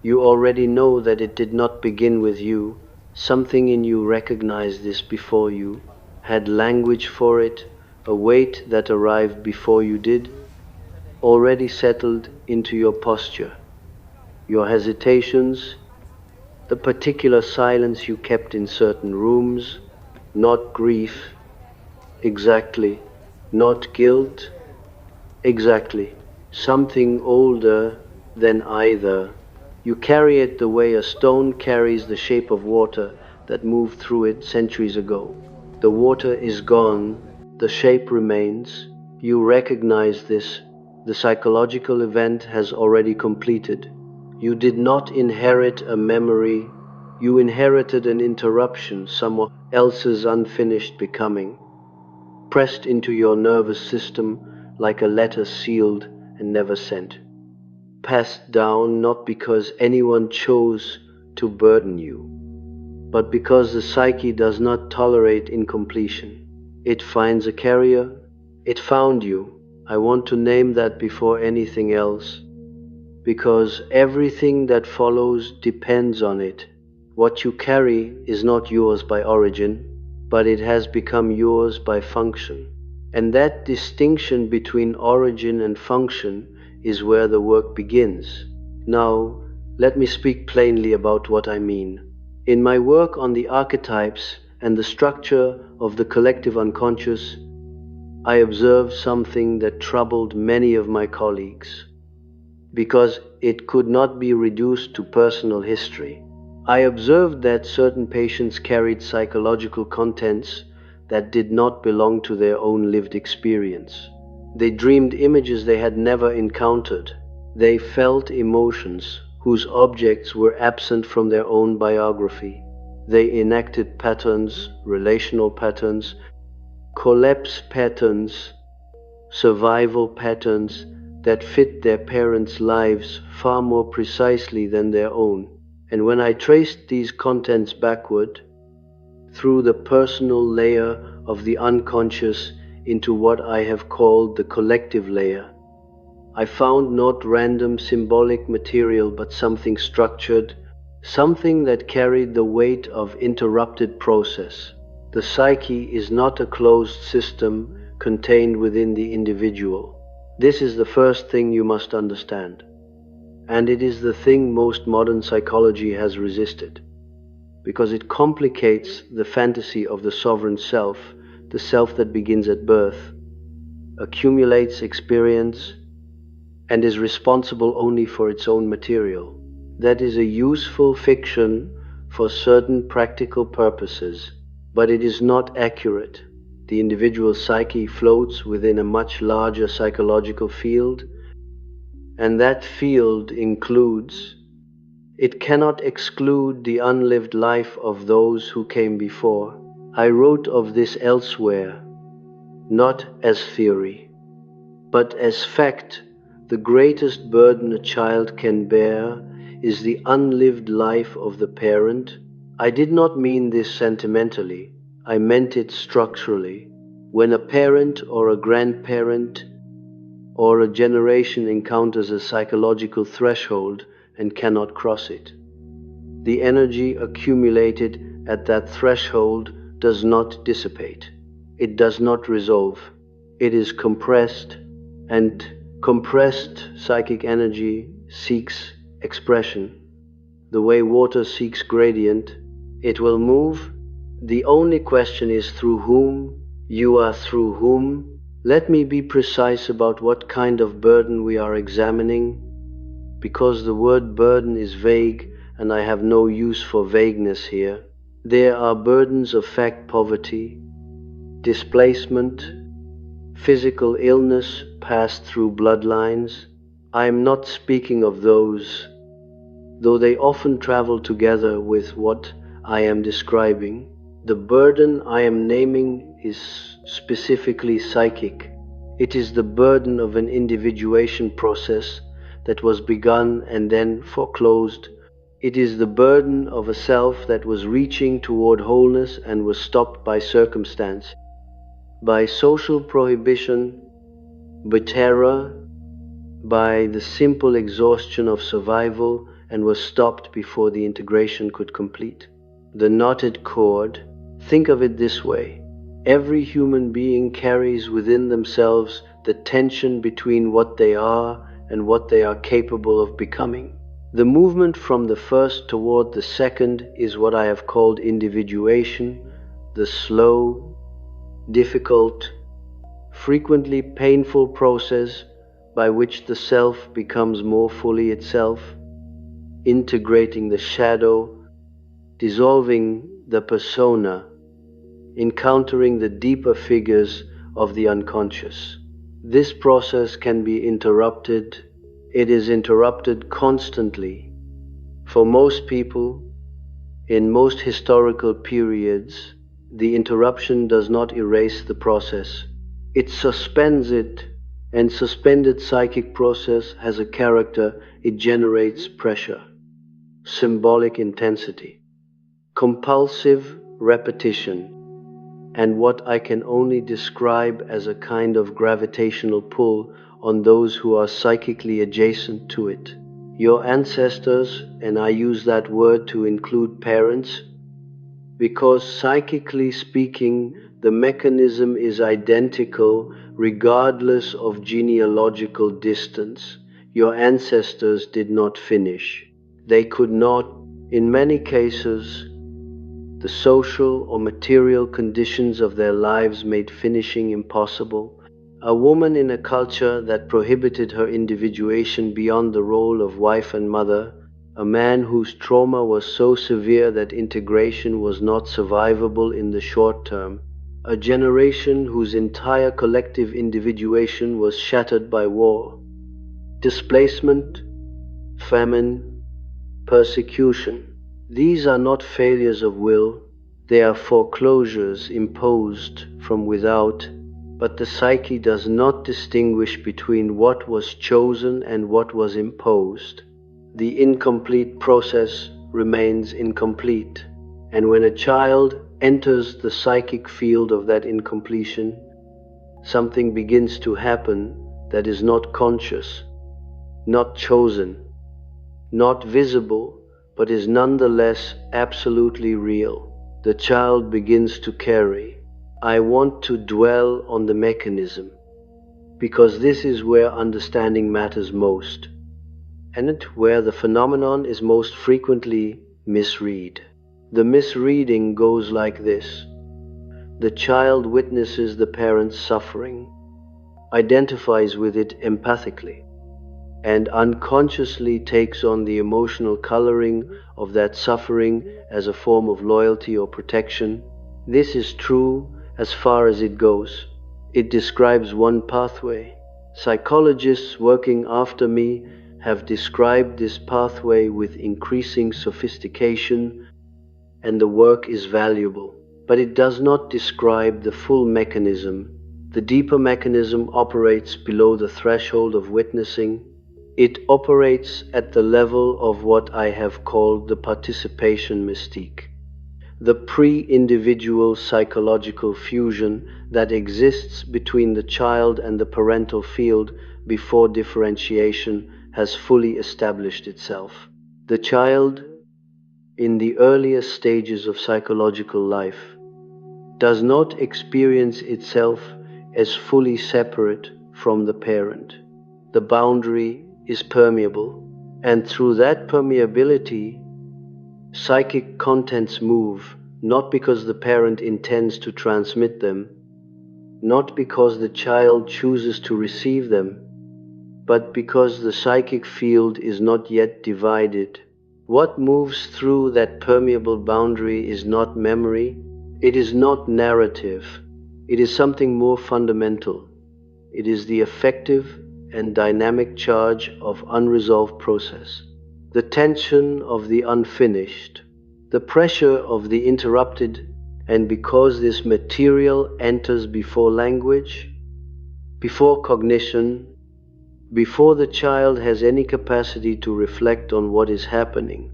You already know that it did not begin with you. Something in you recognized this before you, had language for it, a weight that arrived before you did, already settled into your posture, your hesitations, the particular silence you kept in certain rooms, not grief, exactly, not guilt, exactly, something older than either. You carry it the way a stone carries the shape of water that moved through it centuries ago. The water is gone, the shape remains. You recognize this. The psychological event has already completed. You did not inherit a memory, you inherited an interruption, someone else's unfinished becoming, pressed into your nervous system like a letter sealed and never sent. Passed down not because anyone chose to burden you, but because the psyche does not tolerate incompletion. It finds a carrier. It found you. I want to name that before anything else, because everything that follows depends on it. What you carry is not yours by origin, but it has become yours by function. And that distinction between origin and function is where the work begins. Now, let me speak plainly about what I mean. In my work on the archetypes and the structure of the collective unconscious, I observed something that troubled many of my colleagues, because it could not be reduced to personal history. I observed that certain patients carried psychological contents that did not belong to their own lived experience. They dreamed images they had never encountered. They felt emotions whose objects were absent from their own biography. They enacted patterns, relational patterns, collapse patterns, survival patterns that fit their parents' lives far more precisely than their own. And when I traced these contents backward, through the personal layer of the unconscious into what I have called the collective layer, I found not random symbolic material but something structured, something that carried the weight of interrupted process. The psyche is not a closed system contained within the individual. This is the first thing you must understand. And it is the thing most modern psychology has resisted, because it complicates the fantasy of the sovereign self, the self that begins at birth, accumulates experience, and is responsible only for its own material. That is a useful fiction for certain practical purposes, but it is not accurate. The individual psyche floats within a much larger psychological field, and that field includes, it cannot exclude the unlived life of those who came before. I wrote of this elsewhere, not as theory, but as fact. The greatest burden a child can bear is the unlived life of the parent. I did not mean this sentimentally, I meant it structurally. When a parent or a grandparent or a generation encounters a psychological threshold and cannot cross it, the energy accumulated at that threshold does not dissipate. It does not resolve. It is compressed, and compressed psychic energy seeks expression. The way water seeks gradient, it will move. The only question is through whom. You are through whom. Let me be precise about what kind of burden we are examining, because the word burden is vague and I have no use for vagueness here. There are burdens of fact, poverty, displacement, physical illness passed through bloodlines. I am not speaking of those, though they often travel together with what I am describing. The burden I am naming is specifically psychic. It is the burden of an individuation process that was begun and then foreclosed. It is the burden of a self that was reaching toward wholeness and was stopped by circumstance, by social prohibition, by terror, by the simple exhaustion of survival and was stopped before the integration could complete. The knotted cord, think of it this way. Every human being carries within themselves the tension between what they are and what they are capable of becoming. The movement from the first toward the second is what I have called individuation, the slow, difficult, frequently painful process by which the self becomes more fully itself, integrating the shadow, dissolving the persona, encountering the deeper figures of the unconscious. This process can be interrupted. It is interrupted constantly. For most people, in most historical periods, the interruption does not erase the process. It suspends it, and suspended psychic process has a character. It generates pressure, symbolic intensity, compulsive repetition, and what I can only describe as a kind of gravitational pull on those who are psychically adjacent to it. Your ancestors, and I use that word to include parents, because psychically speaking, the mechanism is identical regardless of genealogical distance. Your ancestors did not finish. They could not, in many cases, the social or material conditions of their lives made finishing impossible. A woman in a culture that prohibited her individuation beyond the role of wife and mother, a man whose trauma was so severe that integration was not survivable in the short term, a generation whose entire collective individuation was shattered by war, displacement, famine, persecution. These are not failures of will, they are foreclosures imposed from without, but the psyche does not distinguish between what was chosen and what was imposed. The incomplete process remains incomplete, and when a child enters the psychic field of that incompletion, something begins to happen that is not conscious, not chosen, not visible, but is nonetheless absolutely real. The child begins to carry. I want to dwell on the mechanism, because this is where understanding matters most, and where the phenomenon is most frequently misread. The misreading goes like this. The child witnesses the parent's suffering, identifies with it empathically, and unconsciously takes on the emotional coloring of that suffering as a form of loyalty or protection. This is true as far as it goes. It describes one pathway. Psychologists working after me have described this pathway with increasing sophistication, and the work is valuable. But it does not describe the full mechanism. The deeper mechanism operates below the threshold of witnessing. It operates at the level of what I have called the participation mystique, the pre-individual psychological fusion that exists between the child and the parental field before differentiation has fully established itself. The child, in the earliest stages of psychological life, does not experience itself as fully separate from the parent. The boundary is permeable, and through that permeability, psychic contents move, not because the parent intends to transmit them, not because the child chooses to receive them, but because the psychic field is not yet divided. What moves through that permeable boundary is not memory, it is not narrative, it is something more fundamental. It is the effective and dynamic charge of unresolved process, the tension of the unfinished, the pressure of the interrupted, and because this material enters before language, before cognition, before the child has any capacity to reflect on what is happening,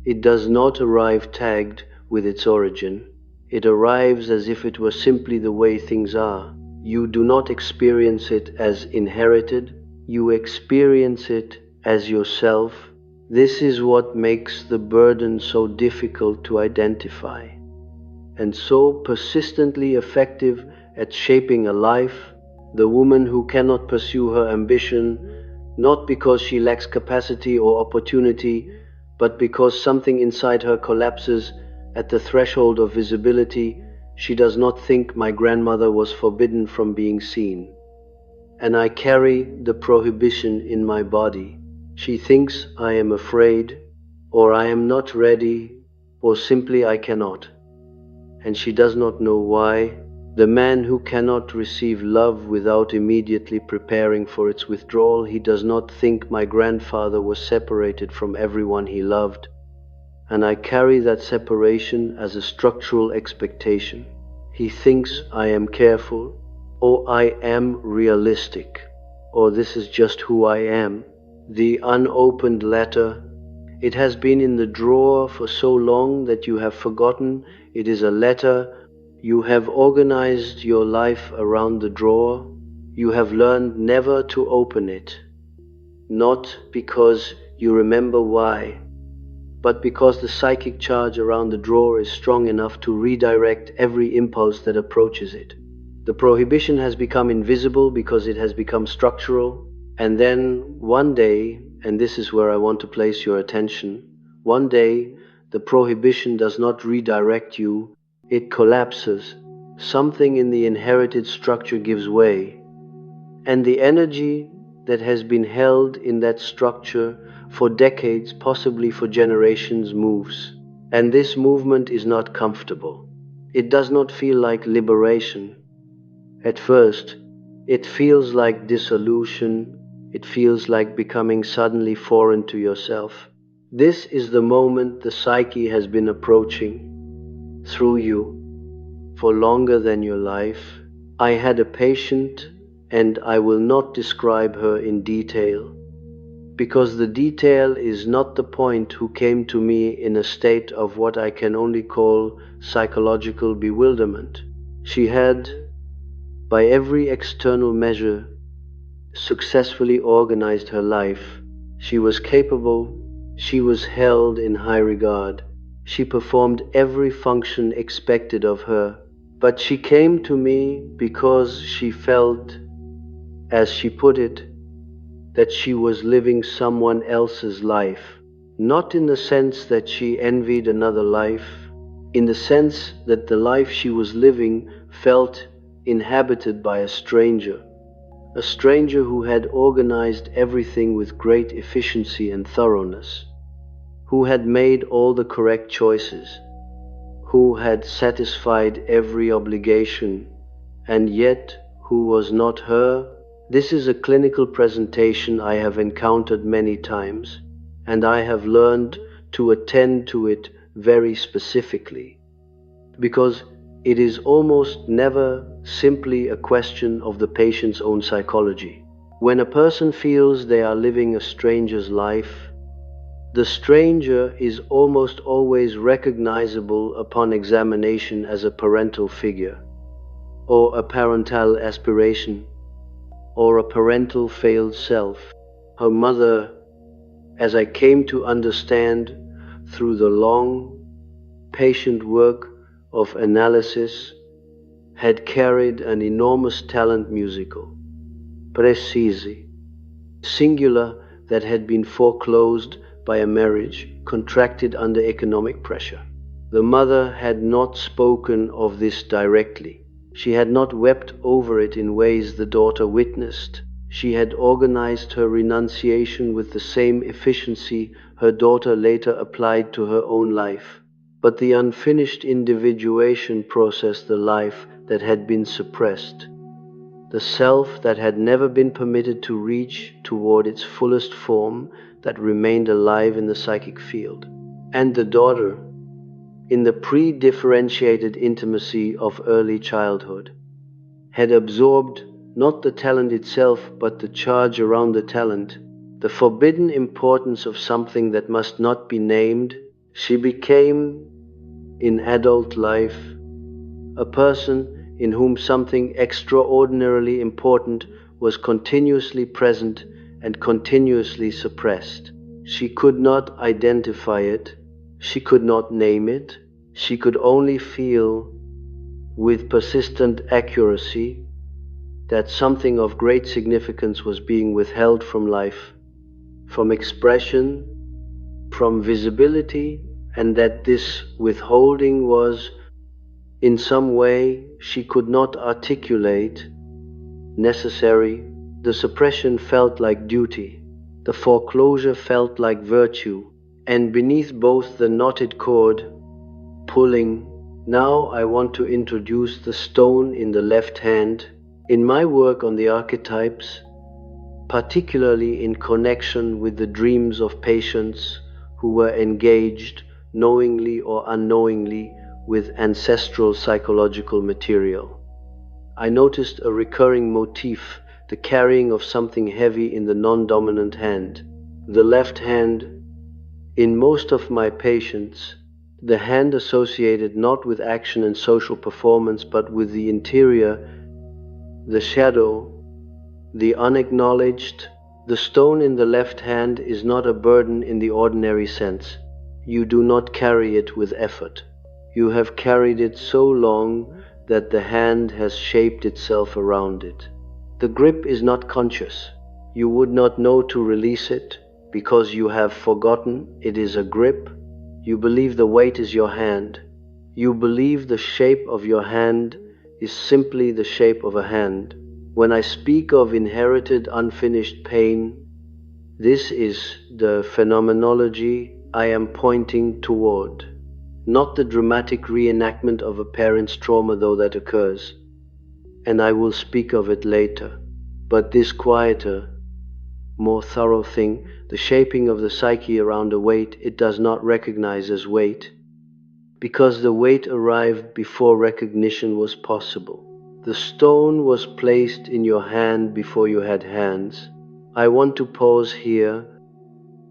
it does not arrive tagged with its origin. It arrives as if it were simply the way things are. You do not experience it as inherited, you experience it as yourself, This is what makes the burden so difficult to identify, and so persistently effective at shaping a life. The woman who cannot pursue her ambition, not because she lacks capacity or opportunity, but because something inside her collapses at the threshold of visibility. She does not think my grandmother was forbidden from being seen, and I carry the prohibition in my body. She thinks I am afraid, or I am not ready, or simply I cannot, and she does not know why. The man who cannot receive love without immediately preparing for its withdrawal, he does not think my grandfather was separated from everyone he loved, and I carry that separation as a structural expectation. He thinks I am careful, or I am realistic, or this is just who I am. The unopened letter, it has been in the drawer for so long that you have forgotten it is a letter. You have organized your life around the drawer. You have learned never to open it, not because you remember why, but because the psychic charge around the drawer is strong enough to redirect every impulse that approaches it. The prohibition has become invisible because it has become structural, and then one day, and this is where I want to place your attention, one day the prohibition does not redirect you, it collapses. Something in the inherited structure gives way, and the energy that has been held in that structure for decades, possibly for generations, moves. And this movement is not comfortable. It does not feel like liberation. At first, it feels like dissolution. It feels like becoming suddenly foreign to yourself. This is the moment the psyche has been approaching through you for longer than your life. I had a patient, and I will not describe her in detail, because the detail is not the point, who came to me in a state of what I can only call psychological bewilderment. She had, by every external measure, successfully organized her life. She was capable, she was held in high regard, she performed every function expected of her. But she came to me because she felt, as she put it, that she was living someone else's life. Not in the sense that she envied another life, in the sense that the life she was living felt inhabited by a stranger who had organized everything with great efficiency and thoroughness, who had made all the correct choices, who had satisfied every obligation, and yet who was not her. This is a clinical presentation I have encountered many times, and I have learned to attend to it very specifically, because it is almost never simply a question of the patient's own psychology. When a person feels they are living a stranger's life, the stranger is almost always recognizable upon examination as a parental figure, or a parental aspiration, or a parental failed self. Her mother, as I came to understand through the long, patient work of analysis, had carried an enormous talent musical, precisi, singular, that had been foreclosed by a marriage contracted under economic pressure. The mother had not spoken of this directly. She had not wept over it in ways the daughter witnessed. She had organized her renunciation with the same efficiency her daughter later applied to her own life. But the unfinished individuation process, the life that had been suppressed, the self that had never been permitted to reach toward its fullest form, that remained alive in the psychic field. And the daughter, in the pre-differentiated intimacy of early childhood, had absorbed not the talent itself, but the charge around the talent, the forbidden importance of something that must not be named. She became, in adult life, a person in whom something extraordinarily important was continuously present and continuously suppressed. She could not identify it, she could not name it, she could only feel with persistent accuracy that something of great significance was being withheld from life, from expression, from visibility, and that this withholding was, in some way she could not articulate, necessary. The suppression felt like duty, the foreclosure felt like virtue, and beneath both the knotted cord, pulling. Now I want to introduce the stone in the left hand. In my work on the archetypes, particularly in connection with the dreams of patients who were engaged, knowingly or unknowingly, with ancestral psychological material, I noticed a recurring motif, the carrying of something heavy in the non-dominant hand, the left hand. In most of my patients, the hand associated not with action and social performance, but with the interior, the shadow, the unacknowledged. The stone in the left hand is not a burden in the ordinary sense. You do not carry it with effort. You have carried it so long that the hand has shaped itself around it. The grip is not conscious. You would not know to release it because you have forgotten it is a grip. You believe the weight is your hand. You believe the shape of your hand is simply the shape of a hand. When I speak of inherited unfinished pain, this is the phenomenology I am pointing toward, not the dramatic reenactment of a parent's trauma, though that occurs, and I will speak of it later, but this quieter, more thorough thing, the shaping of the psyche around a weight it does not recognize as weight, because the weight arrived before recognition was possible. The stone was placed in your hand before you had hands. I want to pause here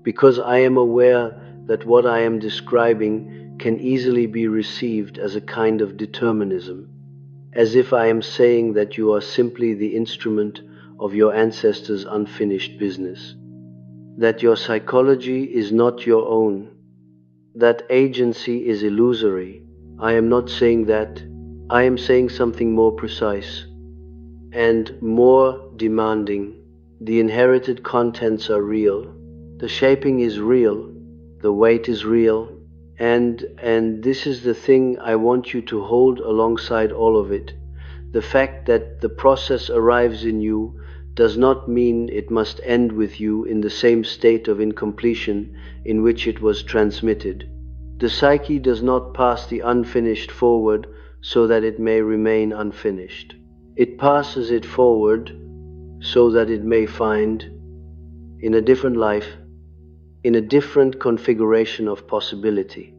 because I am aware that what I am describing can easily be received as a kind of determinism, as if I am saying that you are simply the instrument of your ancestors' unfinished business, that your psychology is not your own, that agency is illusory. I am not saying that. I am saying something more precise and more demanding. The inherited contents are real. The shaping is real. The weight is real. And this is the thing I want you to hold alongside all of it. The fact that the process arrives in you does not mean it must end with you in the same state of incompletion in which it was transmitted. The psyche does not pass the unfinished forward so that it may remain unfinished. It passes it forward so that it may find, in a different life, in a different configuration of possibility,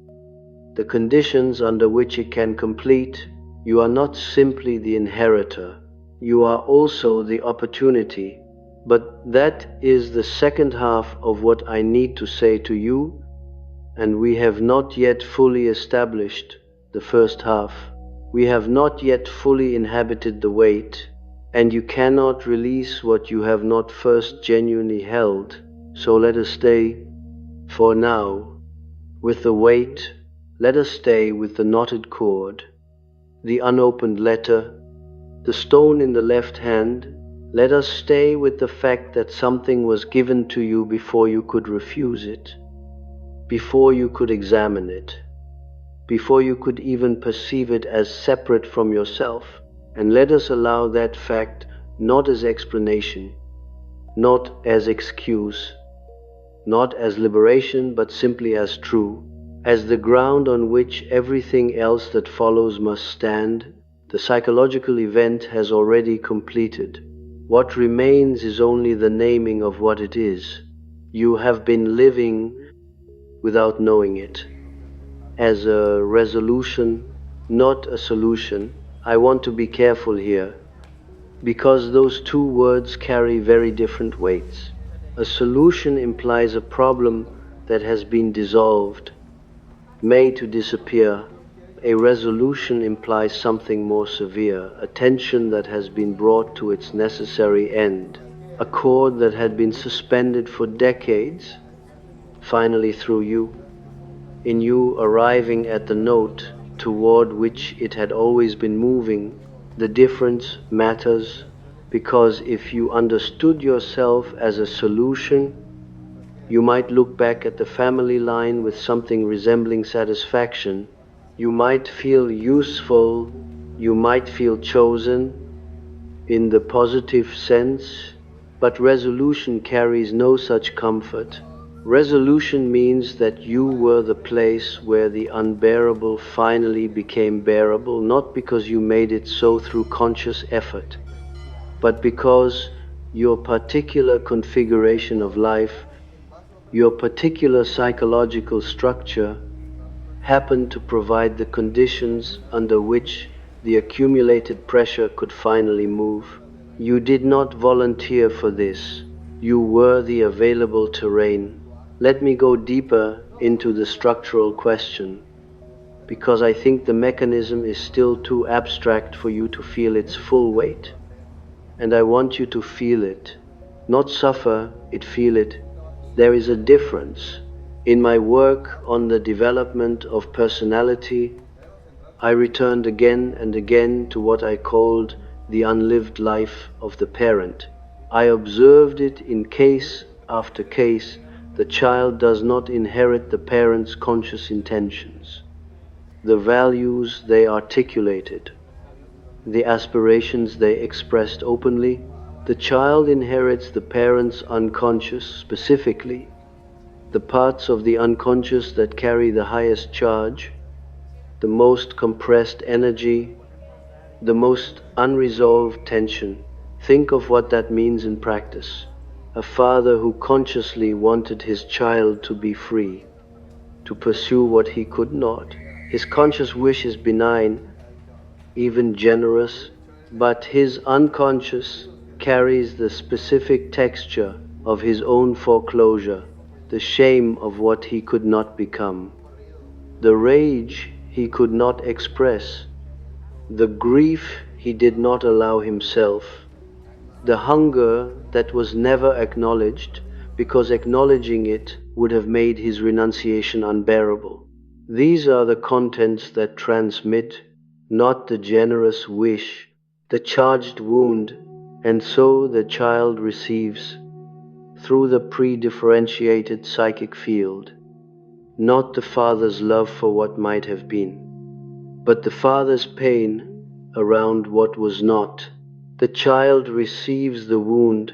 the conditions under which it can complete. You are not simply the inheritor, you are also the opportunity. But that is the second half of what I need to say to you, and we have not yet fully established the first half. We have not yet fully inhabited the weight, and you cannot release what you have not first genuinely held. So let us stay, for now, with the weight. Let us stay with the knotted cord, the unopened letter, the stone in the left hand. Let us stay with the fact that something was given to you before you could refuse it, before you could examine it, before you could even perceive it as separate from yourself. And let us allow that fact not as explanation, not as excuse, not as liberation, but simply as true, as the ground on which everything else that follows must stand. The psychological event has already completed. What remains is only the naming of what it is. You have been living without knowing it, as a resolution, not a solution. I want to be careful here, because those two words carry very different weights. A solution implies a problem that has been dissolved, made to disappear. A resolution implies something more severe, a tension that has been brought to its necessary end, a cord that had been suspended for decades, finally through you, in you arriving at the note toward which it had always been moving. The difference matters because if you understood yourself as a solution, you might look back at the family line with something resembling satisfaction. You might feel useful, you might feel chosen in the positive sense, but resolution carries no such comfort. Resolution means that you were the place where the unbearable finally became bearable, not because you made it so through conscious effort, but because your particular configuration of life, your particular psychological structure, happened to provide the conditions under which the accumulated pressure could finally move. You did not volunteer for this. You were the available terrain. Let me go deeper into the structural question, because I think the mechanism is still too abstract for you to feel its full weight. And I want you to feel it. Not suffer it, feel it. There is a difference. In my work on the development of personality, I returned again and again to what I called the unlived life of the parent. I observed it in case after case. The child does not inherit the parent's conscious intentions, the values they articulated, the aspirations they expressed openly. The child inherits the parent's unconscious, specifically the parts of the unconscious that carry the highest charge, the most compressed energy, the most unresolved tension. Think of what that means in practice. A father who consciously wanted his child to be free, to pursue what he could not. His conscious wish is benign, even generous, but his unconscious carries the specific texture of his own foreclosure, the shame of what he could not become, the rage he could not express, the grief he did not allow himself, the hunger that was never acknowledged because acknowledging it would have made his renunciation unbearable. These are the contents that transmit, not the generous wish, the charged wound, and so the child receives, through the pre-differentiated psychic field, not the father's love for what might have been, but the father's pain around what was not. The child receives the wound,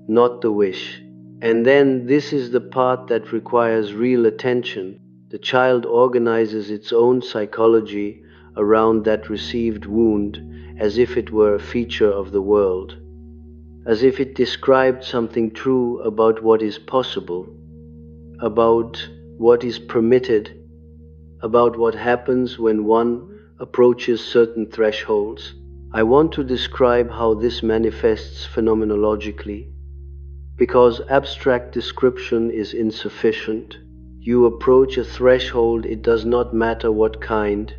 not the wish. And then this is the part that requires real attention. The child organizes its own psychology around that received wound as if it were a feature of the world, as if it described something true about what is possible, about what is permitted, about what happens when one approaches certain thresholds. I want to describe how this manifests phenomenologically, because abstract description is insufficient. You approach a threshold, it does not matter what kind: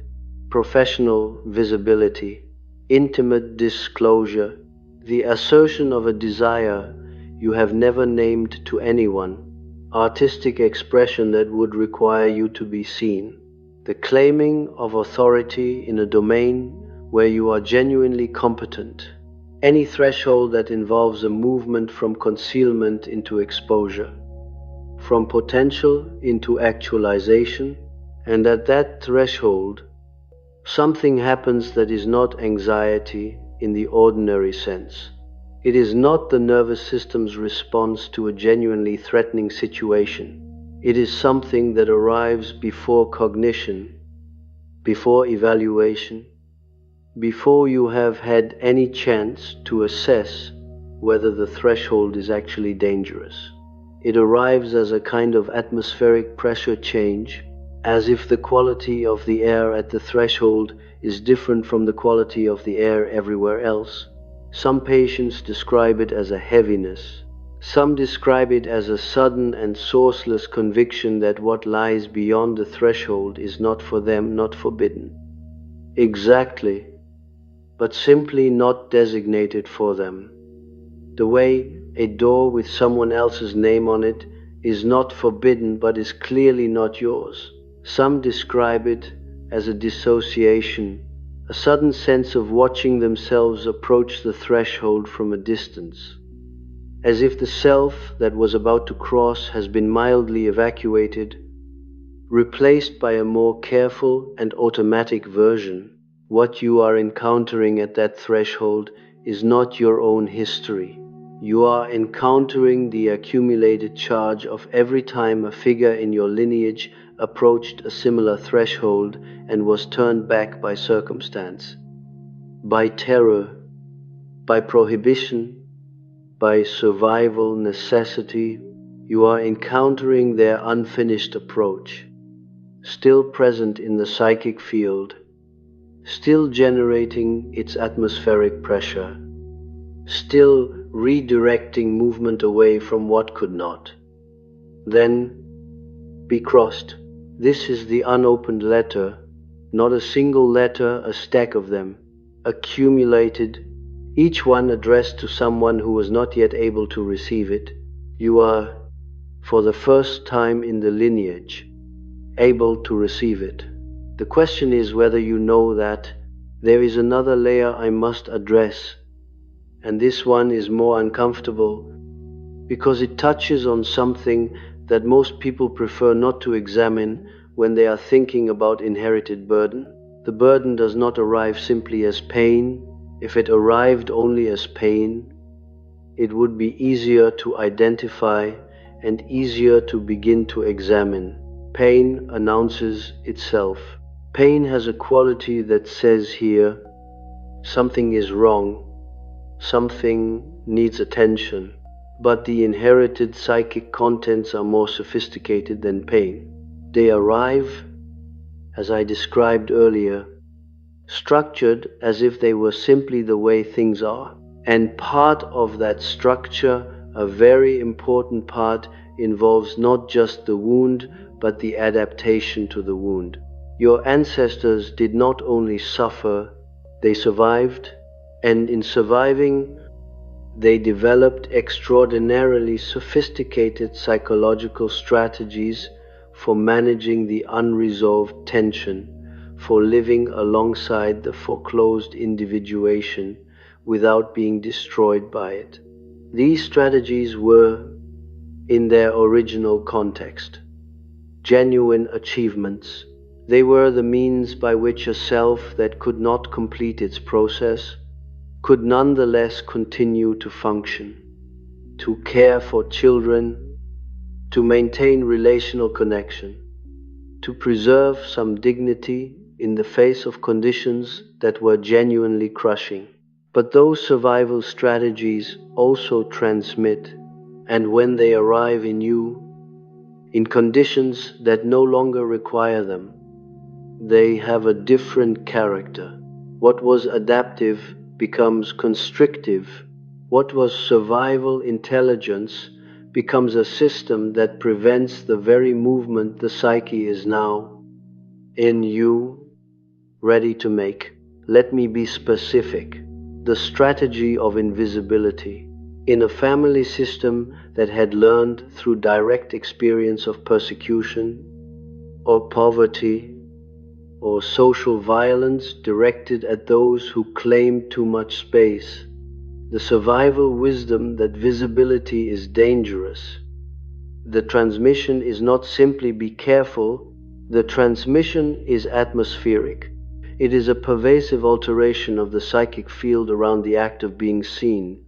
professional visibility, intimate disclosure, the assertion of a desire you have never named to anyone, artistic expression that would require you to be seen, the claiming of authority in a domain where you are genuinely competent. Any threshold that involves a movement from concealment into exposure, from potential into actualization, and at that threshold, something happens that is not anxiety in the ordinary sense. It is not the nervous system's response to a genuinely threatening situation. It is something that arrives before cognition, before evaluation, before you have had any chance to assess whether the threshold is actually dangerous. It arrives as a kind of atmospheric pressure change, as if the quality of the air at the threshold is different from the quality of the air everywhere else. Some patients describe it as a heaviness. Some describe it as a sudden and sourceless conviction that what lies beyond the threshold is not for them, not forbidden. Exactly, but simply not designated for them. The way a door with someone else's name on it is not forbidden but is clearly not yours. Some describe it as a dissociation, a sudden sense of watching themselves approach the threshold from a distance, as if the self that was about to cross has been mildly evacuated, replaced by a more careful and automatic version. What you are encountering at that threshold is not your own history. You are encountering the accumulated charge of every time a figure in your lineage approached a similar threshold and was turned back by circumstance, by terror, by prohibition, by survival necessity. You are encountering their unfinished approach, still present in the psychic field, still generating its atmospheric pressure, still redirecting movement away from what could not then be crossed. This is the unopened letter, not a single letter, a stack of them, accumulated, each one addressed to someone who was not yet able to receive it. You are, for the first time in the lineage, able to receive it. The question is whether you know that there is another layer I must address, and this one is more uncomfortable because it touches on something that most people prefer not to examine when they are thinking about inherited burden. The burden does not arrive simply as pain. If it arrived only as pain, it would be easier to identify and easier to begin to examine. Pain announces itself. Pain has a quality that says here, something is wrong, something needs attention. But the inherited psychic contents are more sophisticated than pain. They arrive, as I described earlier, structured as if they were simply the way things are. And part of that structure, a very important part, involves not just the wound, but the adaptation to the wound. Your ancestors did not only suffer, they survived, and in surviving, they developed extraordinarily sophisticated psychological strategies for managing the unresolved tension, for living alongside the foreclosed individuation without being destroyed by it. These strategies were, in their original context, genuine achievements. They were the means by which a self that could not complete its process could nonetheless continue to function, to care for children, to maintain relational connection, to preserve some dignity in the face of conditions that were genuinely crushing. But those survival strategies also transmit, and when they arrive in you, in conditions that no longer require them, they have a different character. What was adaptive becomes constrictive. What was survival intelligence becomes a system that prevents the very movement the psyche is now, in you, ready to make. Let me be specific. The strategy of invisibility. In a family system that had learned through direct experience of persecution, or poverty, or social violence directed at those who claimed too much space, the survival wisdom that visibility is dangerous. The transmission is not simply be careful, the transmission is atmospheric. It is a pervasive alteration of the psychic field around the act of being seen,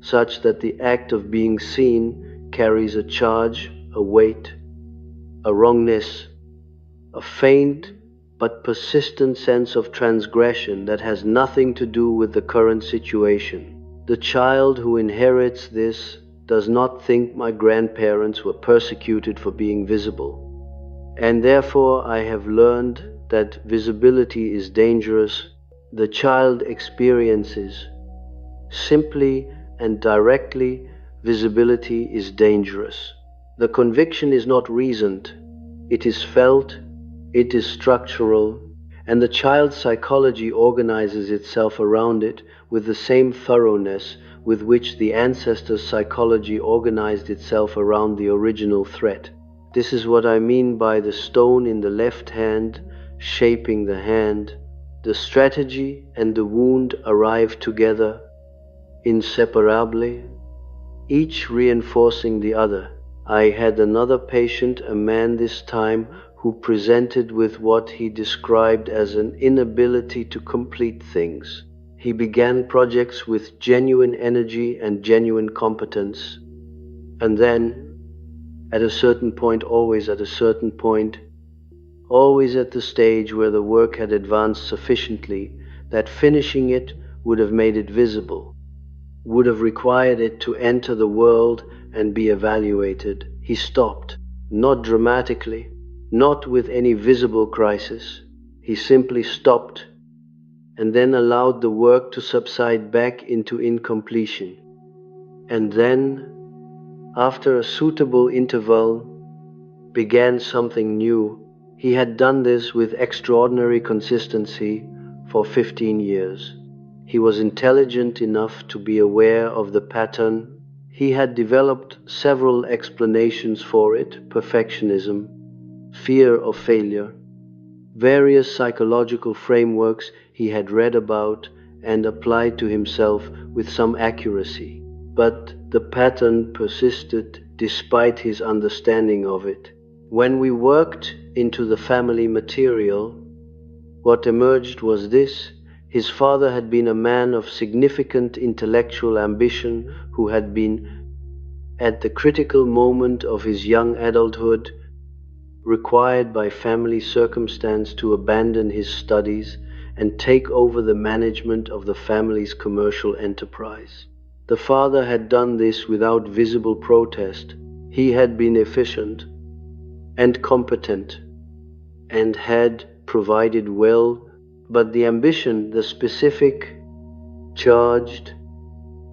such that the act of being seen carries a charge, a weight, a wrongness, a faint but persistent sense of transgression that has nothing to do with the current situation. The child who inherits this does not think my grandparents were persecuted for being visible, and therefore I have learned that visibility is dangerous. The child experiences simply and directly visibility is dangerous. The conviction is not reasoned, it is felt, it is structural, and the child's psychology organizes itself around it with the same thoroughness with which the ancestors' psychology organized itself around the original threat. This is what I mean by the stone in the left hand shaping the hand. The strategy and the wound arrive together, inseparably, each reinforcing the other. I had another patient, a man this time, who presented with what he described as an inability to complete things. He began projects with genuine energy and genuine competence, and then, at a certain point, always at a certain point, always at the stage where the work had advanced sufficiently that finishing it would have made it visible, would have required it to enter the world and be evaluated, he stopped, not dramatically, not with any visible crisis. He simply stopped and then allowed the work to subside back into incompletion. And then, after a suitable interval, began something new. He had done this with extraordinary consistency for 15 years. He was intelligent enough to be aware of the pattern. He had developed several explanations for it: perfectionism, fear of failure, various psychological frameworks he had read about and applied to himself with some accuracy. But the pattern persisted despite his understanding of it. When we worked into the family material, what emerged was this: his father had been a man of significant intellectual ambition who had been, at the critical moment of his young adulthood, required by family circumstance to abandon his studies and take over the management of the family's commercial enterprise. The father had done this without visible protest. He had been efficient and competent and had provided well, but the ambition, the specific, charged,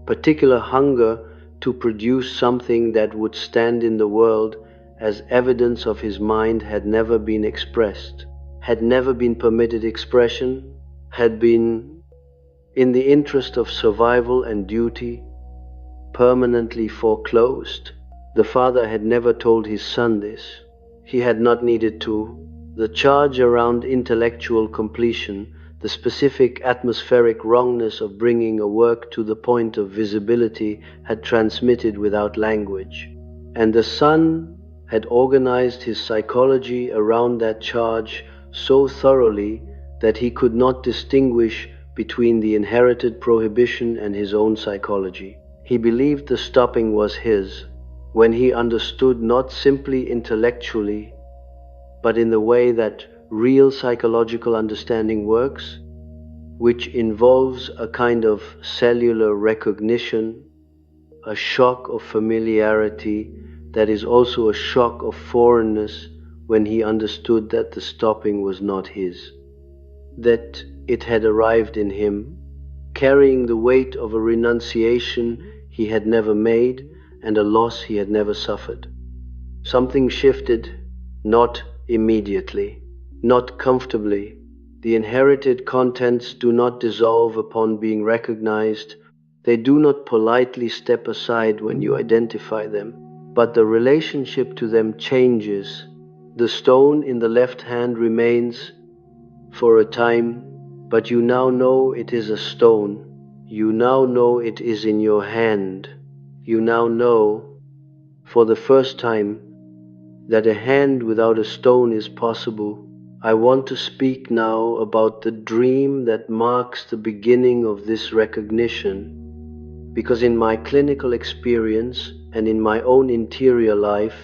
particular hunger to produce something that would stand in the world as evidence of his mind had never been expressed, had never been permitted expression, had been, in the interest of survival and duty, permanently foreclosed. The father had never told his son this. He had not needed to. The charge around intellectual completion, the specific atmospheric wrongness of bringing a work to the point of visibility, had transmitted without language. And the son had organized his psychology around that charge so thoroughly that he could not distinguish between the inherited prohibition and his own psychology. He believed the stopping was his, when he understood not simply intellectually, but in the way that real psychological understanding works, which involves a kind of cellular recognition, a shock of familiarity that is also a shock of foreignness, when he understood that the stopping was not his, that it had arrived in him, carrying the weight of a renunciation he had never made and a loss he had never suffered. Something shifted, not immediately, not comfortably. The inherited contents do not dissolve upon being recognized. They do not politely step aside when you identify them, but the relationship to them changes. The stone in the left hand remains for a time, but you now know it is a stone. You now know it is in your hand. You now know, for the first time, that a hand without a stone is possible. I want to speak now about the dream that marks the beginning of this recognition, because in my clinical experience and in my own interior life,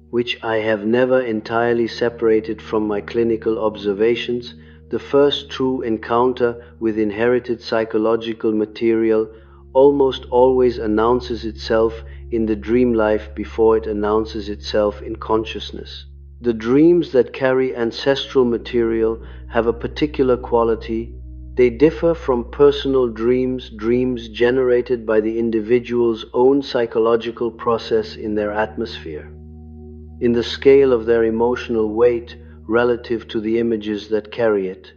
which I have never entirely separated from my clinical observations, the first true encounter with inherited psychological material almost always announces itself in the dream life before it announces itself in consciousness. The dreams that carry ancestral material have a particular quality. They differ from personal dreams, dreams generated by the individual's own psychological process in their atmosphere, in the scale of their emotional weight relative to the images that carry it,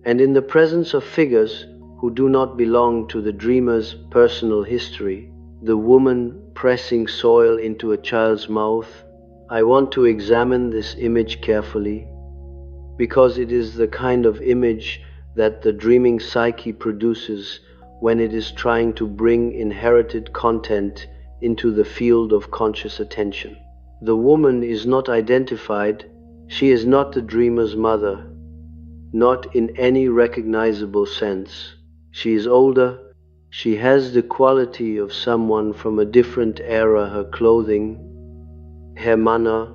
and in the presence of figures who do not belong to the dreamer's personal history. The woman pressing soil into a child's mouth. I want to examine this image carefully, because it is the kind of image that the dreaming psyche produces when it is trying to bring inherited content into the field of conscious attention. The woman is not identified. She is not the dreamer's mother, not in any recognizable sense. She is older. She has the quality of someone from a different era. Her clothing, her manner,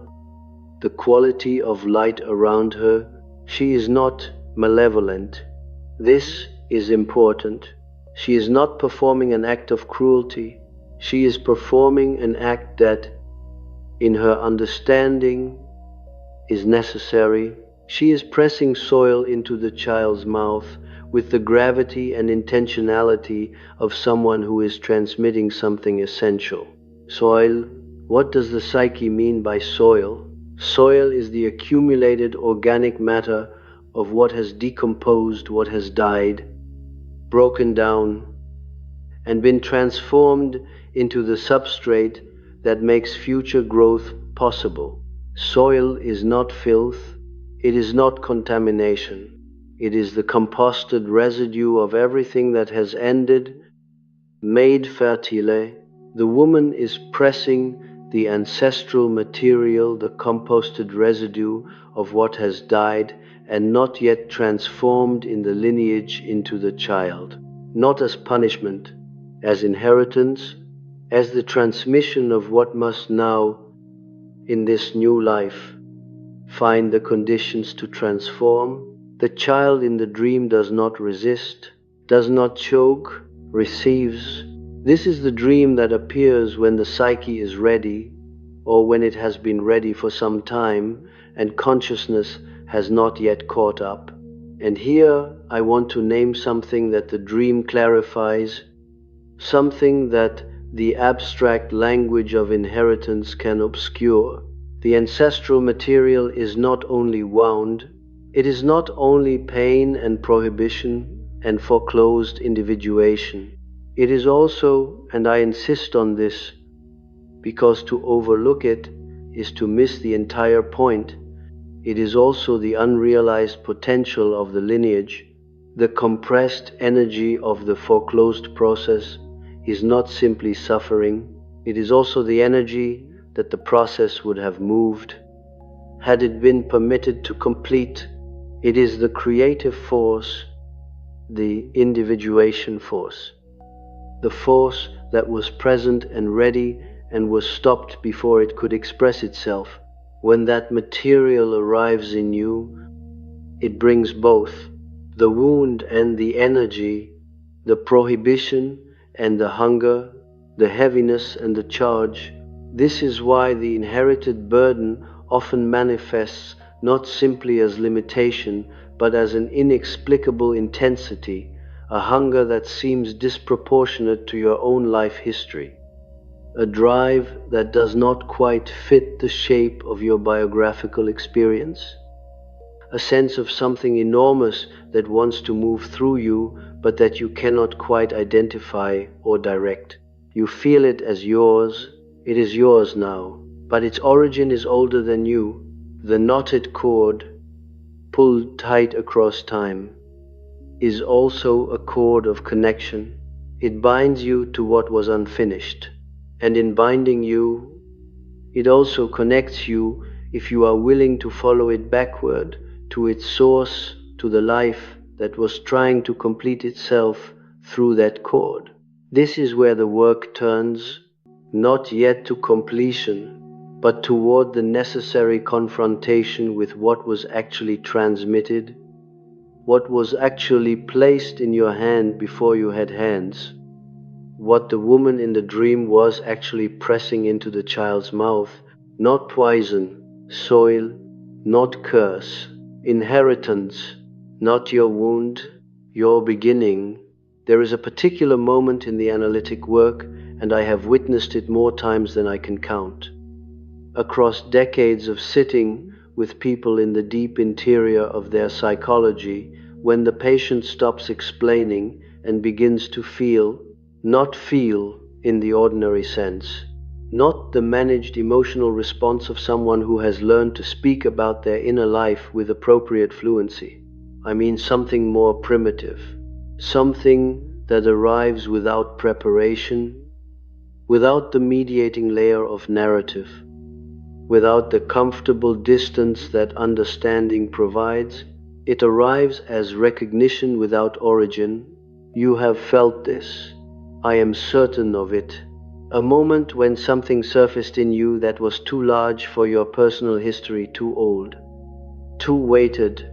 the quality of light around her. She is not malevolent. This is important. She is not performing an act of cruelty. She is performing an act that, in her understanding, is necessary. She is pressing soil into the child's mouth with the gravity and intentionality of someone who is transmitting something essential. Soil. What does the psyche mean by soil? Soil is the accumulated organic matter of what has decomposed, what has died, broken down, and been transformed into the substrate that makes future growth possible. Soil is not filth. It is not contamination. It is the composted residue of everything that has ended, made fertile. The woman is pressing the ancestral material, the composted residue of what has died and not yet transformed in the lineage into the child, not as punishment, as inheritance, as the transmission of what must now, in this new life, find the conditions to transform. The child in the dream does not resist, does not choke, receives. This is the dream that appears when the psyche is ready, or when it has been ready for some time and consciousness has not yet caught up. And here I want to name something that the dream clarifies, something that the abstract language of inheritance can obscure. The ancestral material is not only wound, it is not only pain and prohibition and foreclosed individuation. It is also, and I insist on this, because to overlook it is to miss the entire point, it is also the unrealized potential of the lineage. The compressed energy of the foreclosed process is not simply suffering, it is also the energy that the process would have moved had it been permitted to complete. It is the creative force, the individuation force, the force that was present and ready and was stopped before it could express itself. When that material arrives in you, it brings both the wound and the energy, the prohibition and the hunger, the heaviness and the charge. This is why the inherited burden often manifests not simply as limitation, but as an inexplicable intensity, a hunger that seems disproportionate to your own life history, a drive that does not quite fit the shape of your biographical experience, a sense of something enormous that wants to move through you, but that you cannot quite identify or direct. You feel it as yours. It is yours now, but its origin is older than you. The knotted cord, pulled tight across time, is also a cord of connection. It binds you to what was unfinished, and in binding you, it also connects you if you are willing to follow it backward to its source, to the life that was trying to complete itself through that cord. This is where the work turns, not yet to completion, but toward the necessary confrontation with what was actually transmitted, what was actually placed in your hand before you had hands, what the woman in the dream was actually pressing into the child's mouth. Not poison, soil, not curse, inheritance, not your wound, your beginning. There is a particular moment in the analytic work, and I have witnessed it more times than I can count. Across decades of sitting with people in the deep interior of their psychology, when the patient stops explaining and begins to feel, not feel in the ordinary sense, not the managed emotional response of someone who has learned to speak about their inner life with appropriate fluency. I mean something more primitive, something that arrives without preparation, without the mediating layer of narrative, without the comfortable distance that understanding provides. It arrives as recognition without origin. You have felt this. I am certain of it. A moment when something surfaced in you that was too large for your personal history, too old, too weighted,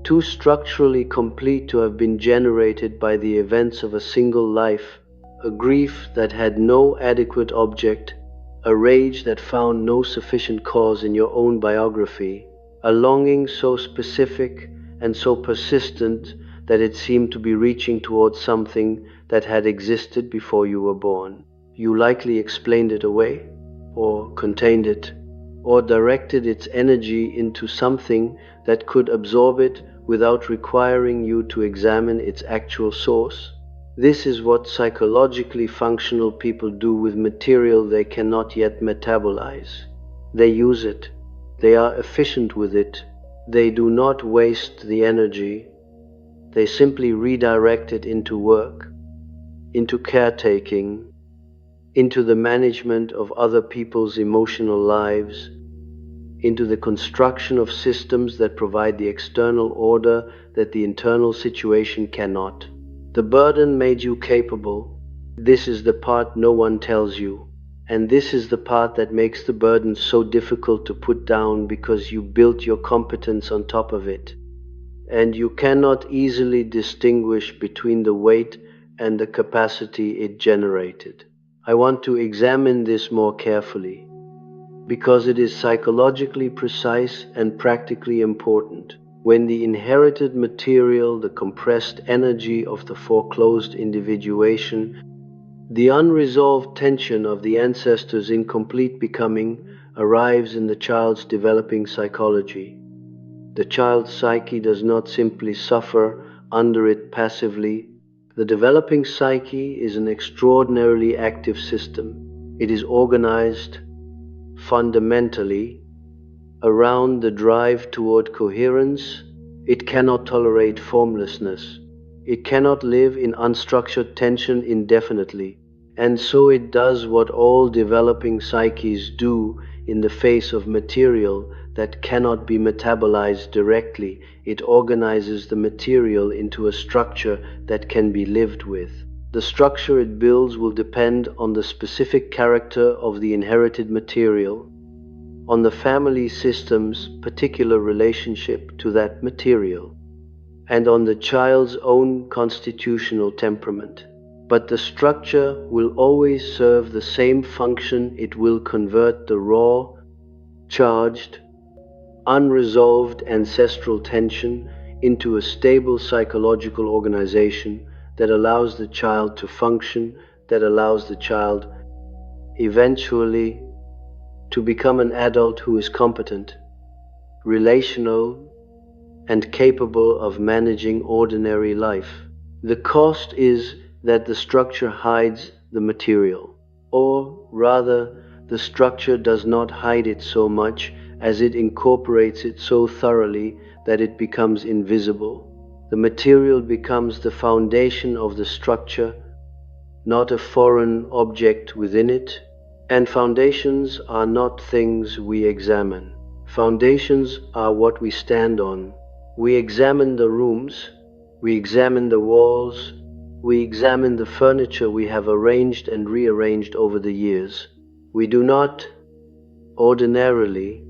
too structurally complete to have been generated by the events of a single life, a grief that had no adequate object, a rage that found no sufficient cause in your own biography, a longing so specific and so persistent that it seemed to be reaching towards something that had existed before you were born. You likely explained it away, or contained it, or directed its energy into something that could absorb it without requiring you to examine its actual source. This is what psychologically functional people do with material they cannot yet metabolize. They use it. They are efficient with it. They do not waste the energy. They simply redirect it into work, into caretaking, into the management of other people's emotional lives, into the construction of systems that provide the external order that the internal situation cannot. The burden made you capable. This is the part no one tells you. And this is the part that makes the burden so difficult to put down, because you built your competence on top of it. And you cannot easily distinguish between the weight and the capacity it generated. I want to examine this more carefully, because it is psychologically precise and practically important. When the inherited material, the compressed energy of the foreclosed individuation, the unresolved tension of the ancestors' incomplete becoming arrives in the child's developing psychology, the child's psyche does not simply suffer under it passively. The developing psyche is an extraordinarily active system. It is organized fundamentally around the drive toward coherence. It cannot tolerate formlessness. It cannot live in unstructured tension indefinitely. And so it does what all developing psyches do in the face of material that cannot be metabolized directly. It organizes the material into a structure that can be lived with. The structure it builds will depend on the specific character of the inherited material, on the family system's particular relationship to that material, and on the child's own constitutional temperament. But the structure will always serve the same function. It will convert the raw, charged, unresolved ancestral tension into a stable psychological organization that allows the child to function, that allows the child eventually to become an adult who is competent, relational, and capable of managing ordinary life. The cost is that the structure hides the material, or rather, the structure does not hide it so much as it incorporates it so thoroughly that it becomes invisible. The material becomes the foundation of the structure, not a foreign object within it. And foundations are not things we examine. Foundations are what we stand on. We examine the rooms, we examine the walls, we examine the furniture we have arranged and rearranged over the years. We do not, ordinarily,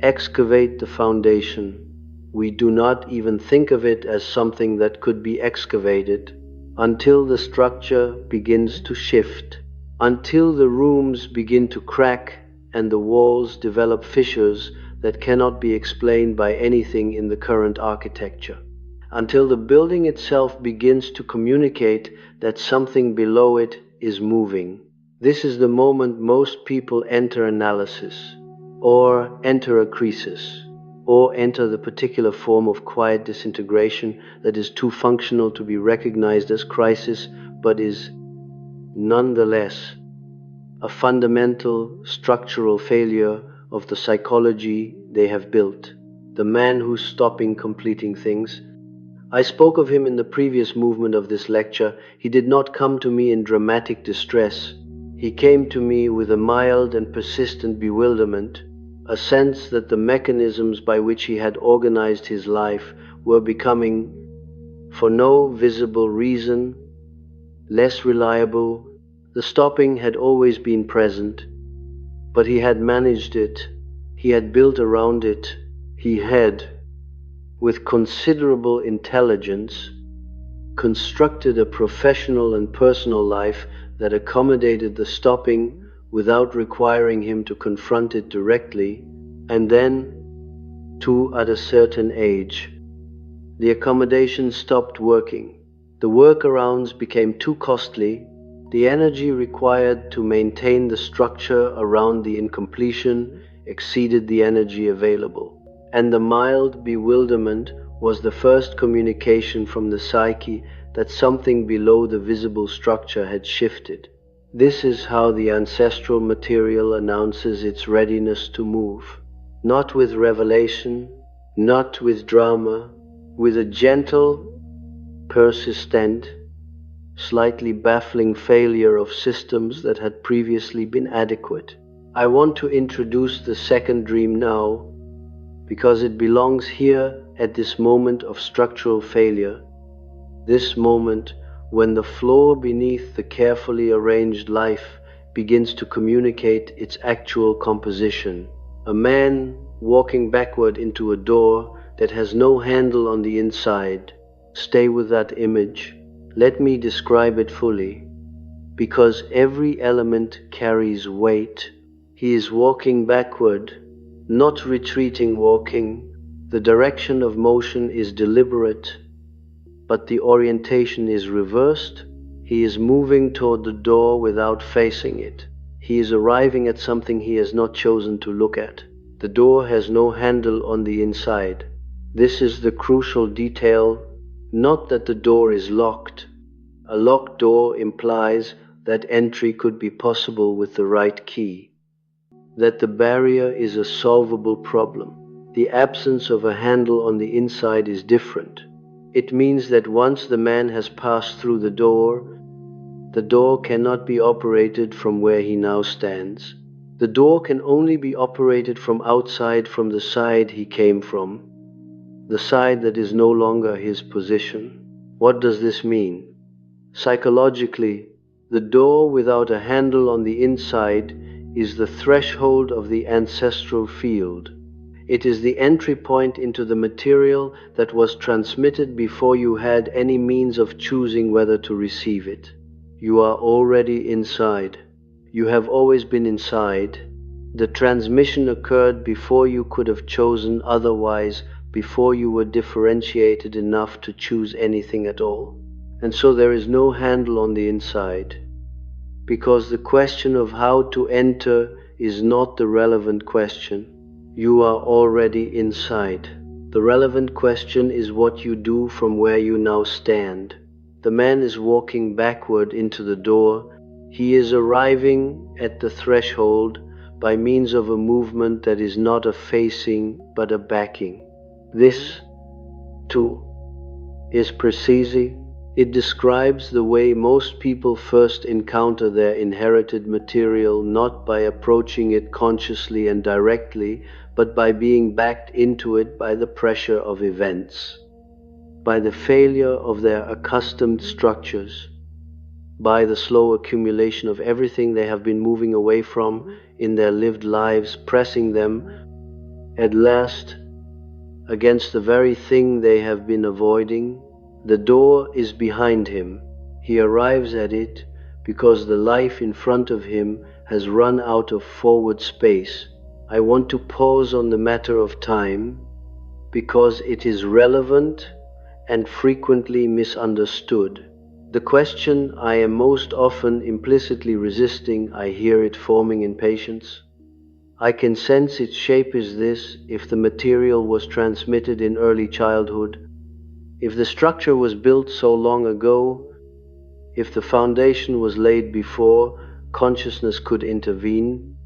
excavate the foundation. We do not even think of it as something that could be excavated until the structure begins to shift, until the rooms begin to crack and the walls develop fissures that cannot be explained by anything in the current architecture, until the building itself begins to communicate that something below it is moving. This is the moment most people enter analysis or enter a crisis. or enter the particular form of quiet disintegration that is too functional to be recognized as crisis, but is nonetheless a fundamental structural failure of the psychology they have built. The man who's stopping completing things. I spoke of him in the previous movement of this lecture. He did not come to me in dramatic distress. He came to me with a mild and persistent bewilderment, a sense that the mechanisms by which he had organized his life were becoming, for no visible reason, less reliable. The stopping had always been present, but he had managed it. He had built around it. He had, with considerable intelligence, constructed a professional and personal life that accommodated the stopping without requiring him to confront it directly, and then, too, at a certain age, the accommodation stopped working. The workarounds became too costly. The energy required to maintain the structure around the incompletion exceeded the energy available. And the mild bewilderment was the first communication from the psyche that something below the visible structure had shifted. This is how the ancestral material announces its readiness to move. Not with revelation, not with drama, with a gentle, persistent, slightly baffling failure of systems that had previously been adequate. I want to introduce the second dream now, because it belongs here at this moment of structural failure, this moment when the floor beneath the carefully arranged life begins to communicate its actual composition. A man walking backward into a door that has no handle on the inside. Stay with that image. Let me describe it fully, because every element carries weight. He is walking backward, not retreating walking. The direction of motion is deliberate, but the orientation is reversed. He is moving toward the door without facing it. He is arriving at something he has not chosen to look at. The door has no handle on the inside. This is the crucial detail, not that the door is locked. A locked door implies that entry could be possible with the right key, that the barrier is a solvable problem. The absence of a handle on the inside is different. It means that once the man has passed through the door cannot be operated from where he now stands. The door can only be operated from outside, from the side he came from, the side that is no longer his position. What does this mean? Psychologically, the door without a handle on the inside is the threshold of the ancestral field. It is the entry point into the material that was transmitted before you had any means of choosing whether to receive it. You are already inside. You have always been inside. The transmission occurred before you could have chosen otherwise, before you were differentiated enough to choose anything at all. And so there is no handle on the inside, because the question of how to enter is not the relevant question. You are already inside. The relevant question is what you do from where you now stand. The man is walking backward into the door. He is arriving at the threshold by means of a movement that is not a facing but a backing. This, too, is precise. It describes the way most people first encounter their inherited material, not by approaching it consciously and directly, but by being backed into it by the pressure of events, by the failure of their accustomed structures, by the slow accumulation of everything they have been moving away from in their lived lives, pressing them at last against the very thing they have been avoiding. The door is behind him. He arrives at it because the life in front of him has run out of forward space. I want to pause on the matter of time because it is relevant and frequently misunderstood. The question I am most often implicitly resisting, I hear it forming in patients. I can sense its shape is this if the material was transmitted in early childhood, if the structure was built so long ago, if the foundation was laid before consciousness could intervene,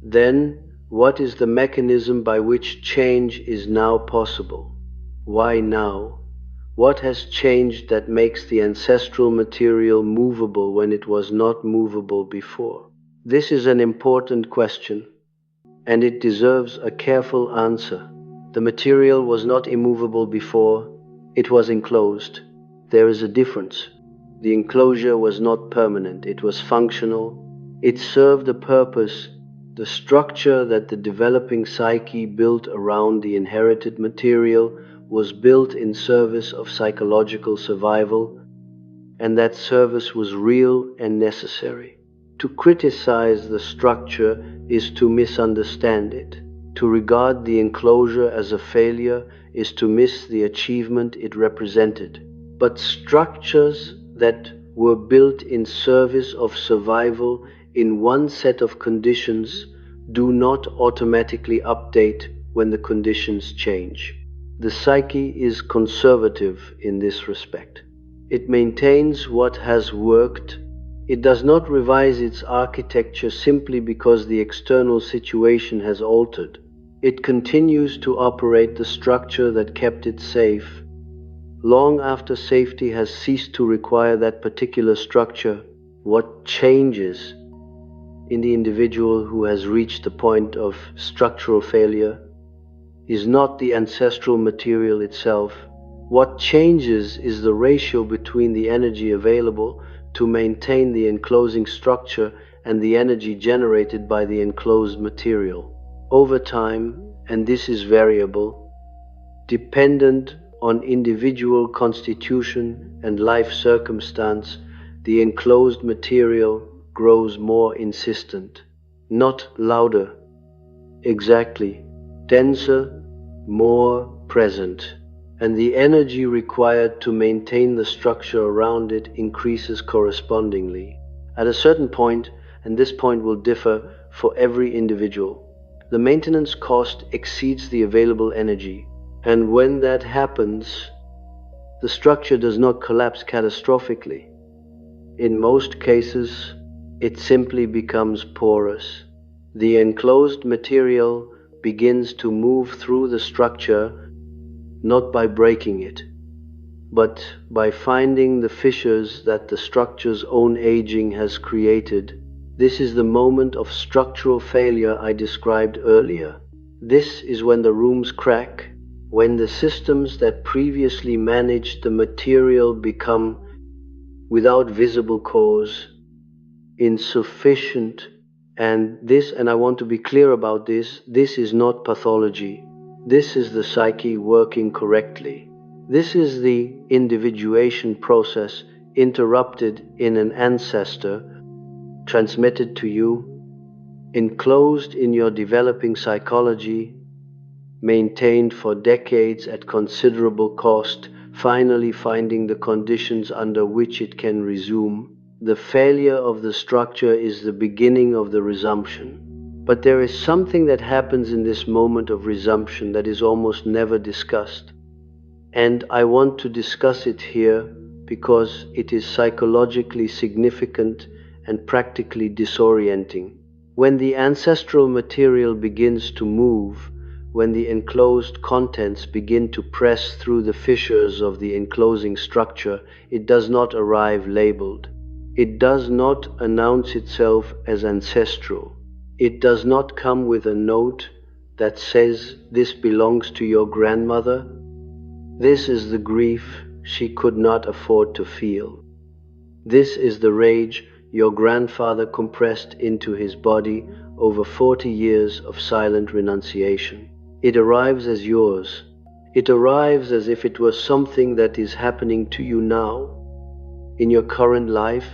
then what is the mechanism by which change is now possible? Why now? What has changed that makes the ancestral material movable when it was not movable before? This is an important question, and it deserves a careful answer. The material was not immovable before, it was enclosed. There is a difference. The enclosure was not permanent, it was functional. It served a purpose. The structure that the developing psyche built around the inherited material was built in service of psychological survival, and that service was real and necessary. To criticize the structure is to misunderstand it. To regard the enclosure as a failure is to miss the achievement it represented. But structures that were built in service of survival in one set of conditions do not automatically update when the conditions change. The psyche is conservative in this respect. It maintains what has worked. It does not revise its architecture simply because the external situation has altered. It continues to operate the structure that kept it safe, long after safety has ceased to require that particular structure. What changes in the individual who has reached the point of structural failure is not the ancestral material itself. What changes is the ratio between the energy available to maintain the enclosing structure and the energy generated by the enclosed material. Over time, and this is variable, dependent on individual constitution and life circumstance, the enclosed material grows more insistent, not louder, exactly, denser, more present, and the energy required to maintain the structure around it increases correspondingly. At a certain point, and this point will differ for every individual, the maintenance cost exceeds the available energy, and when that happens, the structure does not collapse catastrophically. In most cases, it simply becomes porous. The enclosed material begins to move through the structure not by breaking it, but by finding the fissures that the structure's own aging has created. This is the moment of structural failure I described earlier. This is when the rooms crack, when the systems that previously managed the material become, without visible cause, insufficient. And I want to be clear about this is not pathology. This is the psyche working correctly. This is the individuation process interrupted in an ancestor, transmitted to you, enclosed in your developing psychology, maintained for decades at considerable cost, finally finding the conditions under which it can resume. The failure of the structure is the beginning of the resumption. But there is something that happens in this moment of resumption that is almost never discussed. And I want to discuss it here because it is psychologically significant and practically disorienting. When the ancestral material begins to move, when the enclosed contents begin to press through the fissures of the enclosing structure, it does not arrive labeled. It does not announce itself as ancestral. It does not come with a note that says, "This belongs to your grandmother." This is the grief she could not afford to feel. This is the rage your grandfather compressed into his body over 40 years of silent renunciation. It arrives as yours. It arrives as if it was something that is happening to you now, in your current life,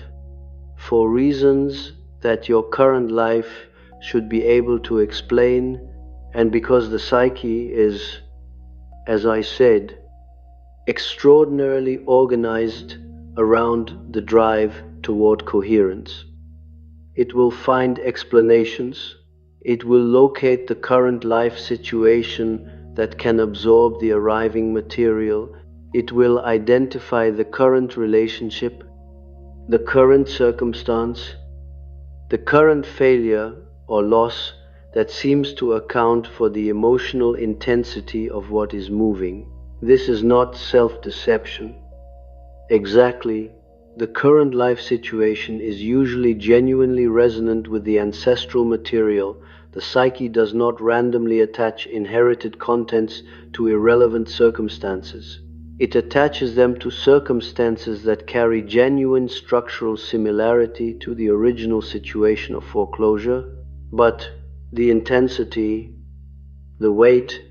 for reasons that your current life should be able to explain, and because the psyche is, as I said, extraordinarily organized around the drive toward coherence. It will find explanations, It will locate the current life situation that can absorb the arriving material. It will identify the current relationship, the current circumstance, the current failure or loss that seems to account for the emotional intensity of what is moving. This is not self-deception. Exactly, the current life situation is usually genuinely resonant with the ancestral material. The psyche does not randomly attach inherited contents to irrelevant circumstances. It attaches them to circumstances that carry genuine structural similarity to the original situation of foreclosure, but the intensity, the weight,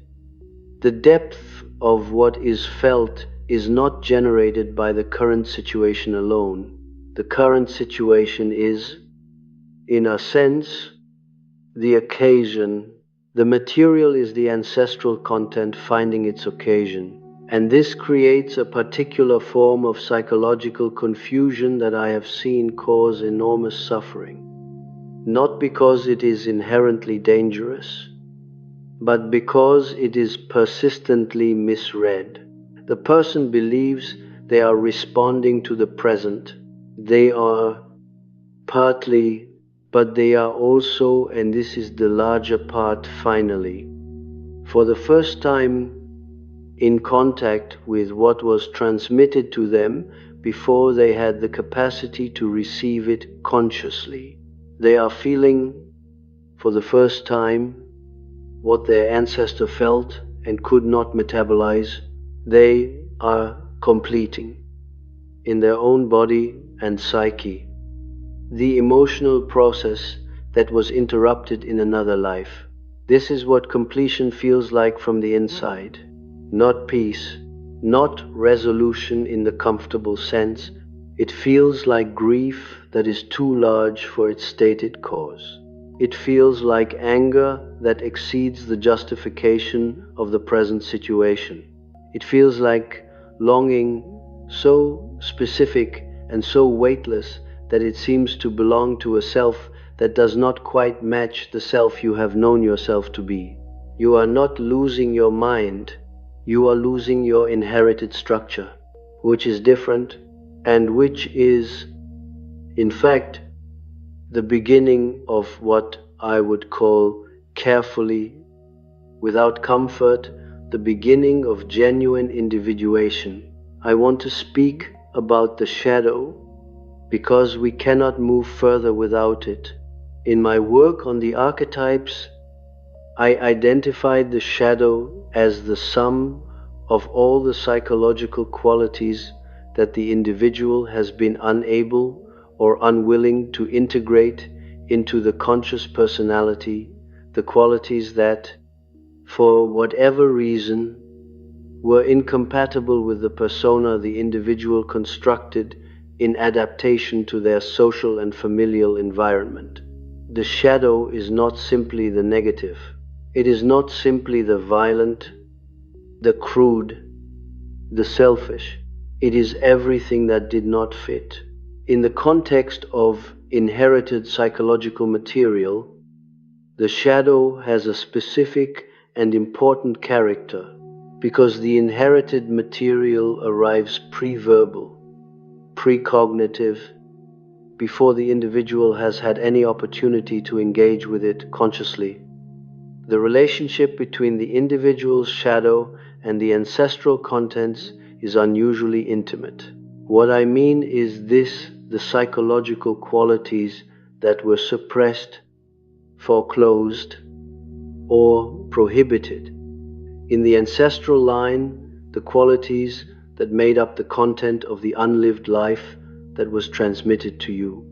the depth of what is felt is not generated by the current situation alone. The current situation is, in a sense, the occasion. The material is the ancestral content finding its occasion. And this creates a particular form of psychological confusion that I have seen cause enormous suffering. Not because it is inherently dangerous, but because it is persistently misread. The person believes they are responding to the present. They are partly, but they are also, and this is the larger part finally, for the first time in contact with what was transmitted to them before they had the capacity to receive it consciously. They are feeling, for the first time, what their ancestor felt and could not metabolize. They are completing, in their own body and psyche, the emotional process that was interrupted in another life. This is what completion feels like from the inside. Not peace, not resolution in the comfortable sense. It feels like grief that is too large for its stated cause. It feels like anger that exceeds the justification of the present situation. It feels like longing so specific and so weightless that it seems to belong to a self that does not quite match the self you have known yourself to be. You are not losing your mind, you are losing your inherited structure, which is different and which is, in fact, the beginning of what I would call carefully, without comfort, the beginning of genuine individuation. I want to speak about the shadow because we cannot move further without it. In my work on the archetypes, I identified the shadow as the sum of all the psychological qualities that the individual has been unable or unwilling to integrate into the conscious personality, the qualities that, for whatever reason, were incompatible with the persona the individual constructed in adaptation to their social and familial environment. The shadow is not simply the negative. It is not simply the violent, the crude, the selfish. It is everything that did not fit. In the context of inherited psychological material, the shadow has a specific and important character because the inherited material arrives pre-verbal, precognitive, before the individual has had any opportunity to engage with it consciously. The relationship between the individual's shadow and the ancestral contents is unusually intimate. What I mean is this: the psychological qualities that were suppressed, foreclosed, or prohibited. In the ancestral line, the qualities that made up the content of the unlived life that was transmitted to you.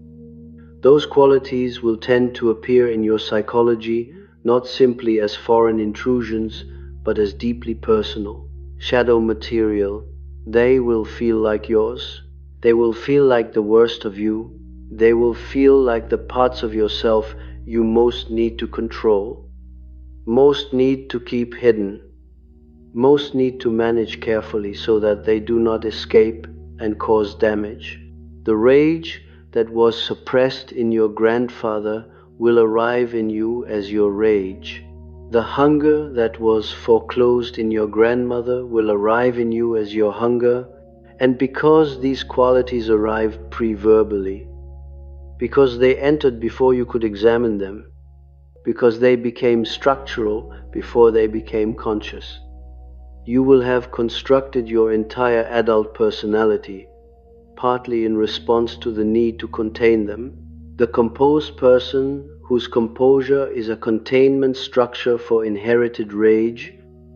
Those qualities will tend to appear in your psychology not simply as foreign intrusions, but as deeply personal, shadow material. They will feel like yours. They will feel like the worst of you. They will feel like the parts of yourself you most need to control, most need to keep hidden, most need to manage carefully so that they do not escape and cause damage. The rage that was suppressed in your grandfather will arrive in you as your rage. The hunger that was foreclosed in your grandmother will arrive in you as your hunger, and because these qualities arrive pre-verbally, because they entered before you could examine them, because they became structural before they became conscious, you will have constructed your entire adult personality, partly in response to the need to contain them. The composed person whose composure is a containment structure for inherited rage,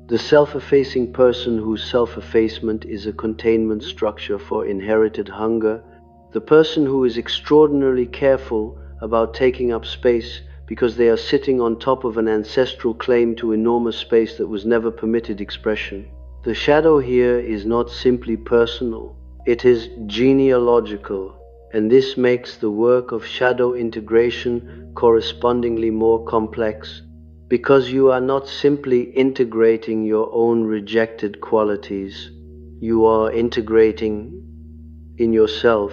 the self-effacing person whose self-effacement is a containment structure for inherited hunger, the person who is extraordinarily careful about taking up space because they are sitting on top of an ancestral claim to enormous space that was never permitted expression. The shadow here is not simply personal, it is genealogical, and this makes the work of shadow integration correspondingly more complex, because you are not simply integrating your own rejected qualities, you are integrating in yourself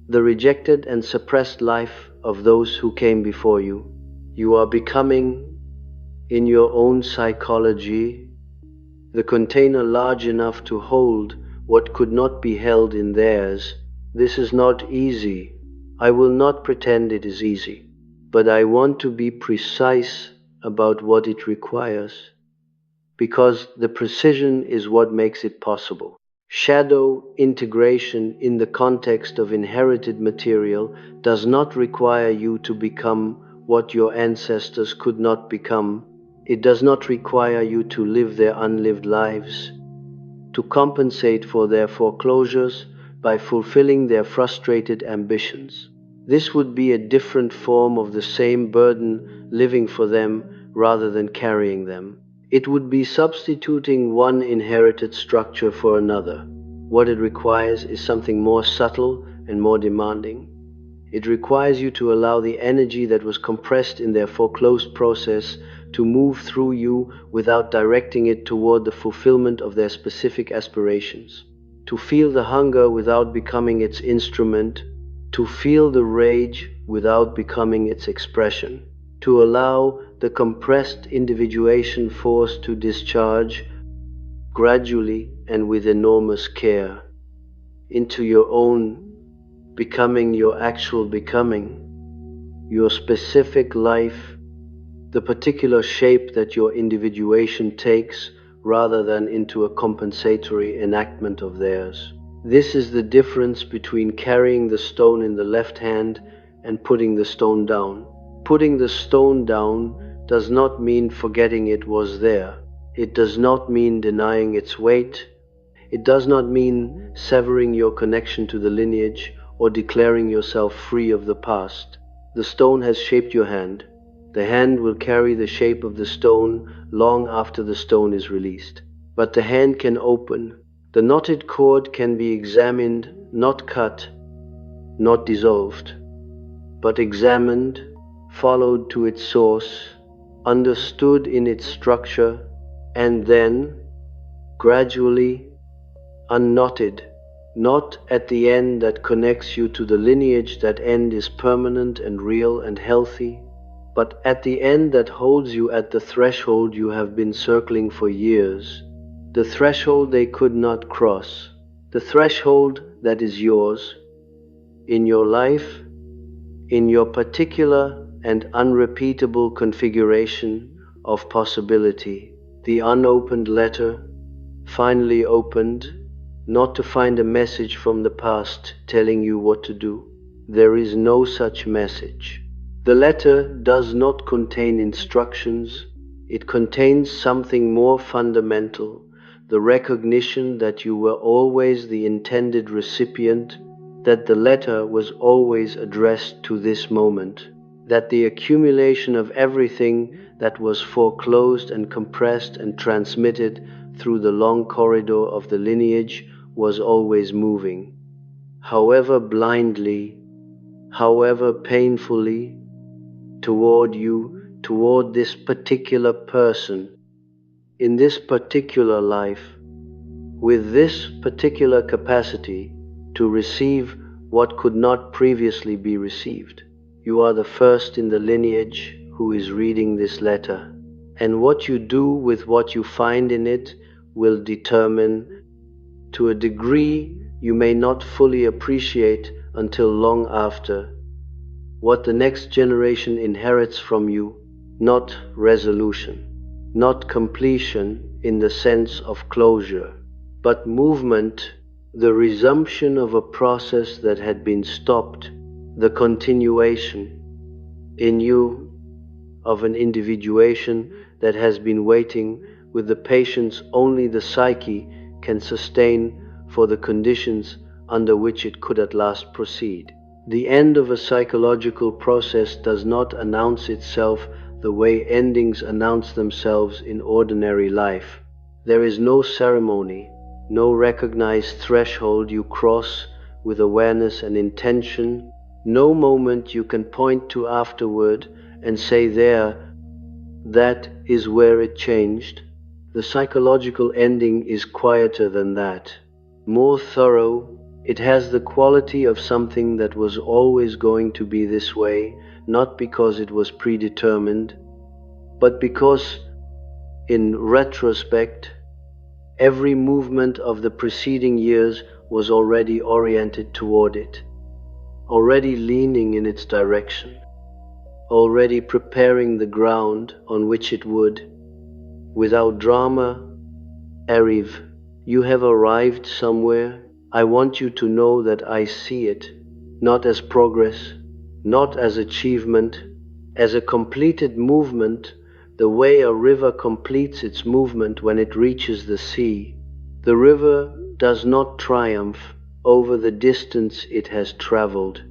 the rejected and suppressed life of those who came before you. You are becoming, in your own psychology, the container large enough to hold what could not be held in theirs. This is not easy. I will not pretend it is easy, but I want to be precise about what it requires, because the precision is what makes it possible. Shadow integration in the context of inherited material does not require you to become what your ancestors could not become. It does not require you to live their unlived lives, to compensate for their foreclosures by fulfilling their frustrated ambitions. This would be a different form of the same burden, living for them rather than carrying them. It would be substituting one inherited structure for another. What it requires is something more subtle and more demanding. It requires you to allow the energy that was compressed in their foreclosed process to move through you without directing it toward the fulfillment of their specific aspirations. To feel the hunger without becoming its instrument. To feel the rage without becoming its expression. To allow the compressed individuation force to discharge gradually and with enormous care into your own becoming, your actual becoming, your specific life, the particular shape that your individuation takes, rather than into a compensatory enactment of theirs. This is the difference between carrying the stone in the left hand and putting the stone down. Putting the stone down does not mean forgetting it was there. It does not mean denying its weight. It does not mean severing your connection to the lineage or declaring yourself free of the past. The stone has shaped your hand. The hand will carry the shape of the stone long after the stone is released. But the hand can open. The knotted cord can be examined, not cut, not dissolved, but examined, followed to its source, understood in its structure, and then, gradually, unknotted, not at the end that connects you to the lineage. That end is permanent and real and healthy, but at the end that holds you at the threshold you have been circling for years, the threshold they could not cross, the threshold that is yours, in your life, in your particular and unrepeatable configuration of possibility, the unopened letter, finally opened, not to find a message from the past telling you what to do. There is no such message. The letter does not contain instructions. It contains something more fundamental, the recognition that you were always the intended recipient, that the letter was always addressed to this moment, that the accumulation of everything that was foreclosed and compressed and transmitted through the long corridor of the lineage was always moving, however blindly, however painfully, toward you, toward this particular person, in this particular life, with this particular capacity to receive what could not previously be received. You are the first in the lineage who is reading this letter, and what you do with what you find in it will determine, to a degree you may not fully appreciate until long after, what the next generation inherits from you. Not resolution, not completion in the sense of closure, but movement, the resumption of a process that had been stopped, the continuation in you of an individuation that has been waiting with the patience only the psyche can sustain for the conditions under which it could at last proceed. The end of a psychological process does not announce itself the way endings announce themselves in ordinary life. There is no ceremony, no recognized threshold you cross with awareness and intention, no moment you can point to afterward and say, there, that is where it changed. The psychological ending is quieter than that, more thorough. It has the quality of something that was always going to be this way, not because it was predetermined, but because, in retrospect, every movement of the preceding years was already oriented toward it, already leaning in its direction, already preparing the ground on which it would, without drama, arrive. You have arrived somewhere. I want you to know that I see it, not as progress, not as achievement, as a completed movement, the way a river completes its movement when it reaches the sea. The river does not triumph over the distance it has traveled.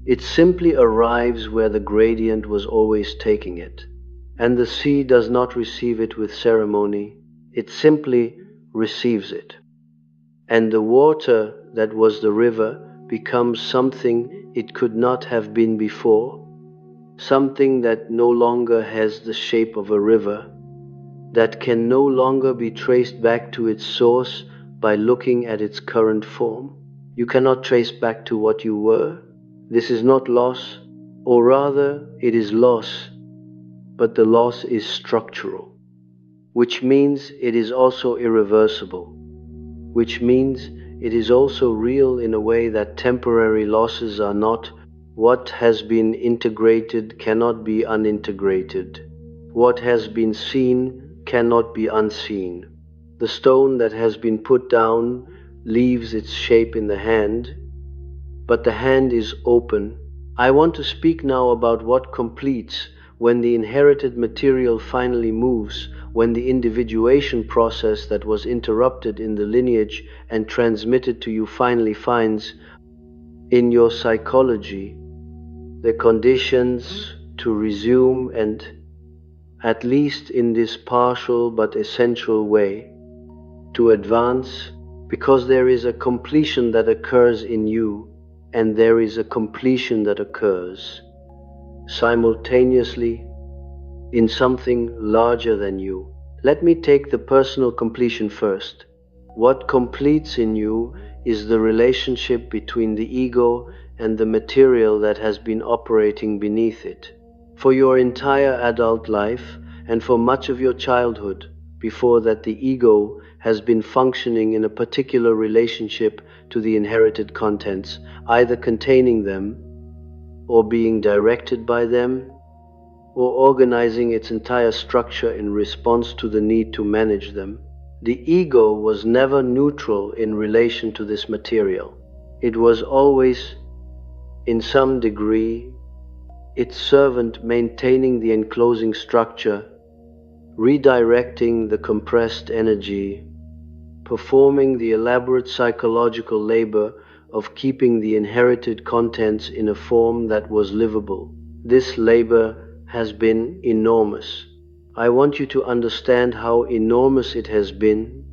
It simply arrives where the gradient was always taking it. And the sea does not receive it with ceremony, it simply receives it. And the water that was the river becomes something it could not have been before, something that no longer has the shape of a river, that can no longer be traced back to its source by looking at its current form. You cannot trace back to what you were. This is not loss, or rather it is loss, but the loss is structural, which means it is also irreversible, which means it is also real in a way that temporary losses are not. What has been integrated cannot be unintegrated. What has been seen cannot be unseen. The stone that has been put down leaves its shape in the hand, but the hand is open. I want to speak now about what completes when the inherited material finally moves, when the individuation process that was interrupted in the lineage and transmitted to you finally finds, in your psychology, the conditions to resume and, at least in this partial but essential way, to advance, because there is a completion that occurs in you, and there is a completion that occurs simultaneously in something larger than you. Let me take the personal completion first. What completes in you is the relationship between the ego and the material that has been operating beneath it. For your entire adult life and for much of your childhood, before that the ego has been functioning in a particular relationship to the inherited contents, either containing them, or being directed by them, or organizing its entire structure in response to the need to manage them. The ego was never neutral in relation to this material. It was always, in some degree, its servant maintaining the enclosing structure, redirecting the compressed energy, performing the elaborate psychological labor of keeping the inherited contents in a form that was livable. This labor has been enormous. I want you to understand how enormous it has been,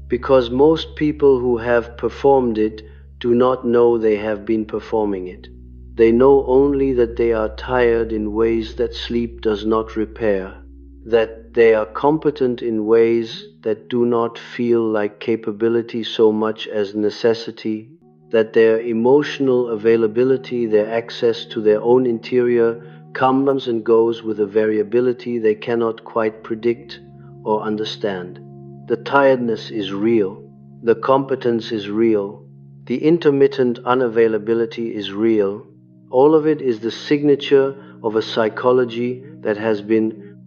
because most people who have performed it do not know they have been performing it. They know only that they are tired in ways that sleep does not repair, that they are competent in ways that do not feel like capability so much as necessity, that their emotional availability, their access to their own interior, comes and goes with a variability they cannot quite predict or understand. The tiredness is real, the competence is real, the intermittent unavailability is real. All of it is the signature of a psychology that has been,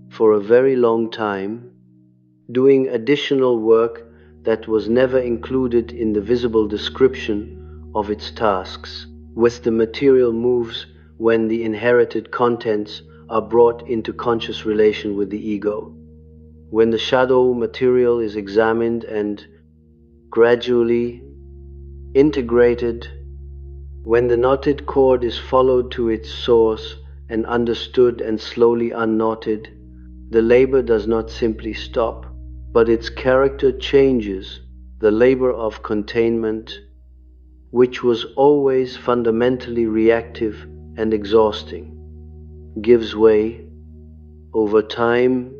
for a very long time, doing additional work that was never included in the visible description of its tasks, with the material moves when the inherited contents are brought into conscious relation with the ego. When the shadow material is examined and gradually integrated, when the knotted cord is followed to its source and understood and slowly unknotted, the labor does not simply stop, but its character changes. The labor of containment, which was always fundamentally reactive and exhausting, gives way over time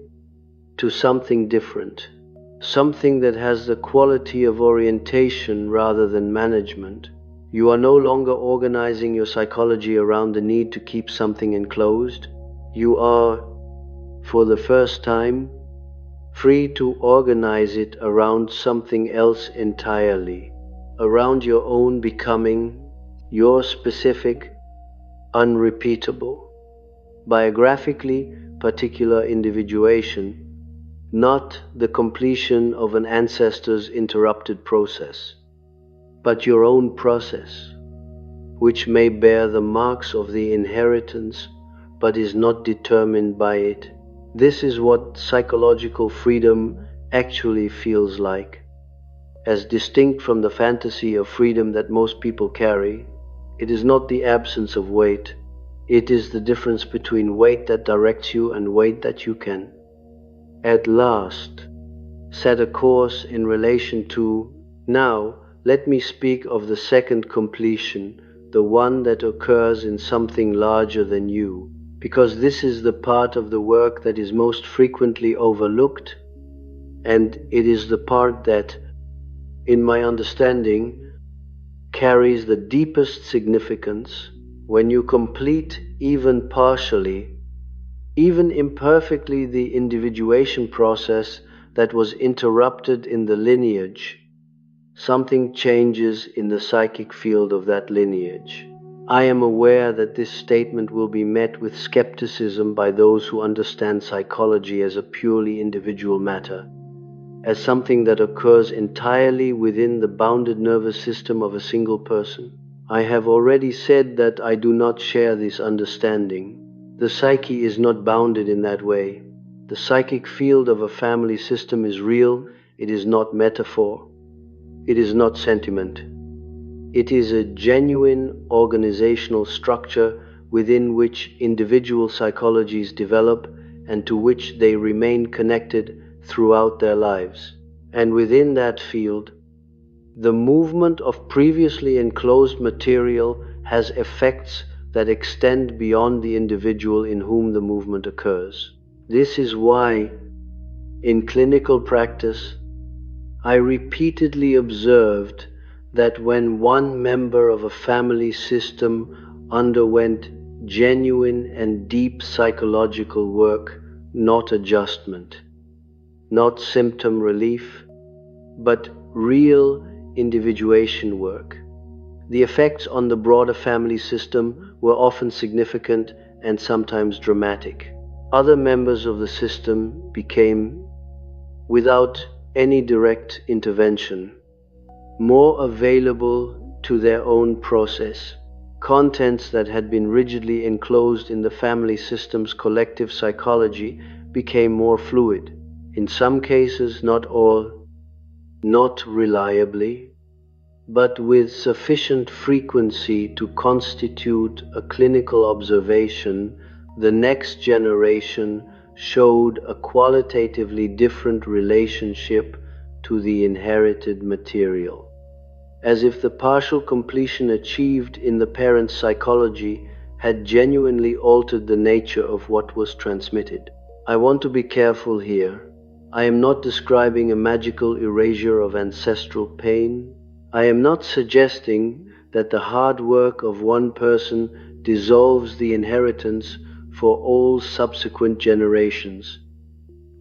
to something different, something that has the quality of orientation rather than management. You are no longer organizing your psychology around the need to keep something enclosed. You are, for the first time, free to organize it around something else entirely, around your own becoming, your specific, unrepeatable, biographically particular individuation, not the completion of an ancestor's interrupted process, but your own process, which may bear the marks of the inheritance but is not determined by it. This is what psychological freedom actually feels like. As distinct from the fantasy of freedom that most people carry, it is not the absence of weight. It is the difference between weight that directs you and weight that you can, at last, set a course in relation to. Now, let me speak of the second completion, the one that occurs in something larger than you, because this is the part of the work that is most frequently overlooked, and it is the part that, in my understanding, carries the deepest significance. When you complete, even partially, even imperfectly, the individuation process that was interrupted in the lineage, something changes in the psychic field of that lineage. I am aware that this statement will be met with skepticism by those who understand psychology as a purely individual matter, as something that occurs entirely within the bounded nervous system of a single person. I have already said that I do not share this understanding. The psyche is not bounded in that way. The psychic field of a family system is real. It is not metaphor. It is not sentiment. It is a genuine organizational structure within which individual psychologies develop and to which they remain connected throughout their lives. And within that field, the movement of previously enclosed material has effects that extend beyond the individual in whom the movement occurs. This is why, in clinical practice, I repeatedly observed that when one member of a family system underwent genuine and deep psychological work, not adjustment, not symptom relief, but real individuation work, the effects on the broader family system were often significant and sometimes dramatic. Other members of the system became, without any direct intervention, more available to their own process. Contents that had been rigidly enclosed in the family system's collective psychology became more fluid. In some cases, not all, not reliably, but with sufficient frequency to constitute a clinical observation. The next generation showed a qualitatively different relationship to the inherited material, as if the partial completion achieved in the parent's psychology had genuinely altered the nature of what was transmitted. I want to be careful here. I am not describing a magical erasure of ancestral pain. I am not suggesting that the hard work of one person dissolves the inheritance for all subsequent generations,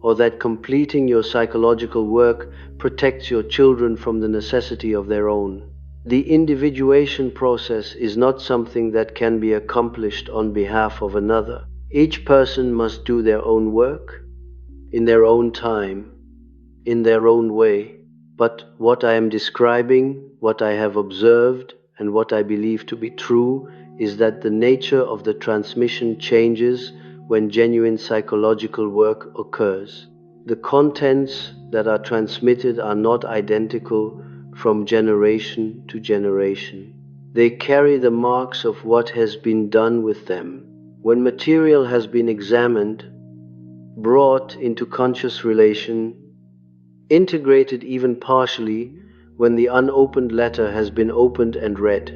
or that completing your psychological work protects your children from the necessity of their own. The individuation process is not something that can be accomplished on behalf of another. Each person must do their own work, in their own time, in their own way. But what I am describing, what I have observed, and what I believe to be true is that the nature of the transmission changes when genuine psychological work occurs. The contents that are transmitted are not identical from generation to generation. They carry the marks of what has been done with them. When material has been examined, brought into conscious relation, integrated even partially, when the unopened letter has been opened and read,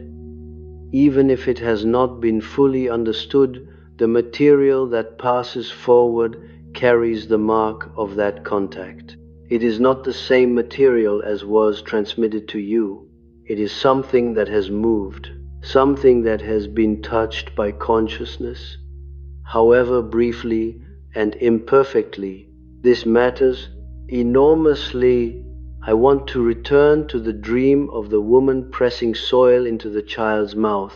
even if it has not been fully understood, the material that passes forward carries the mark of that contact. It is not the same material as was transmitted to you. It is something that has moved, something that has been touched by consciousness, however briefly and imperfectly. This matters enormously. I want to return to the dream of the woman pressing soil into the child's mouth,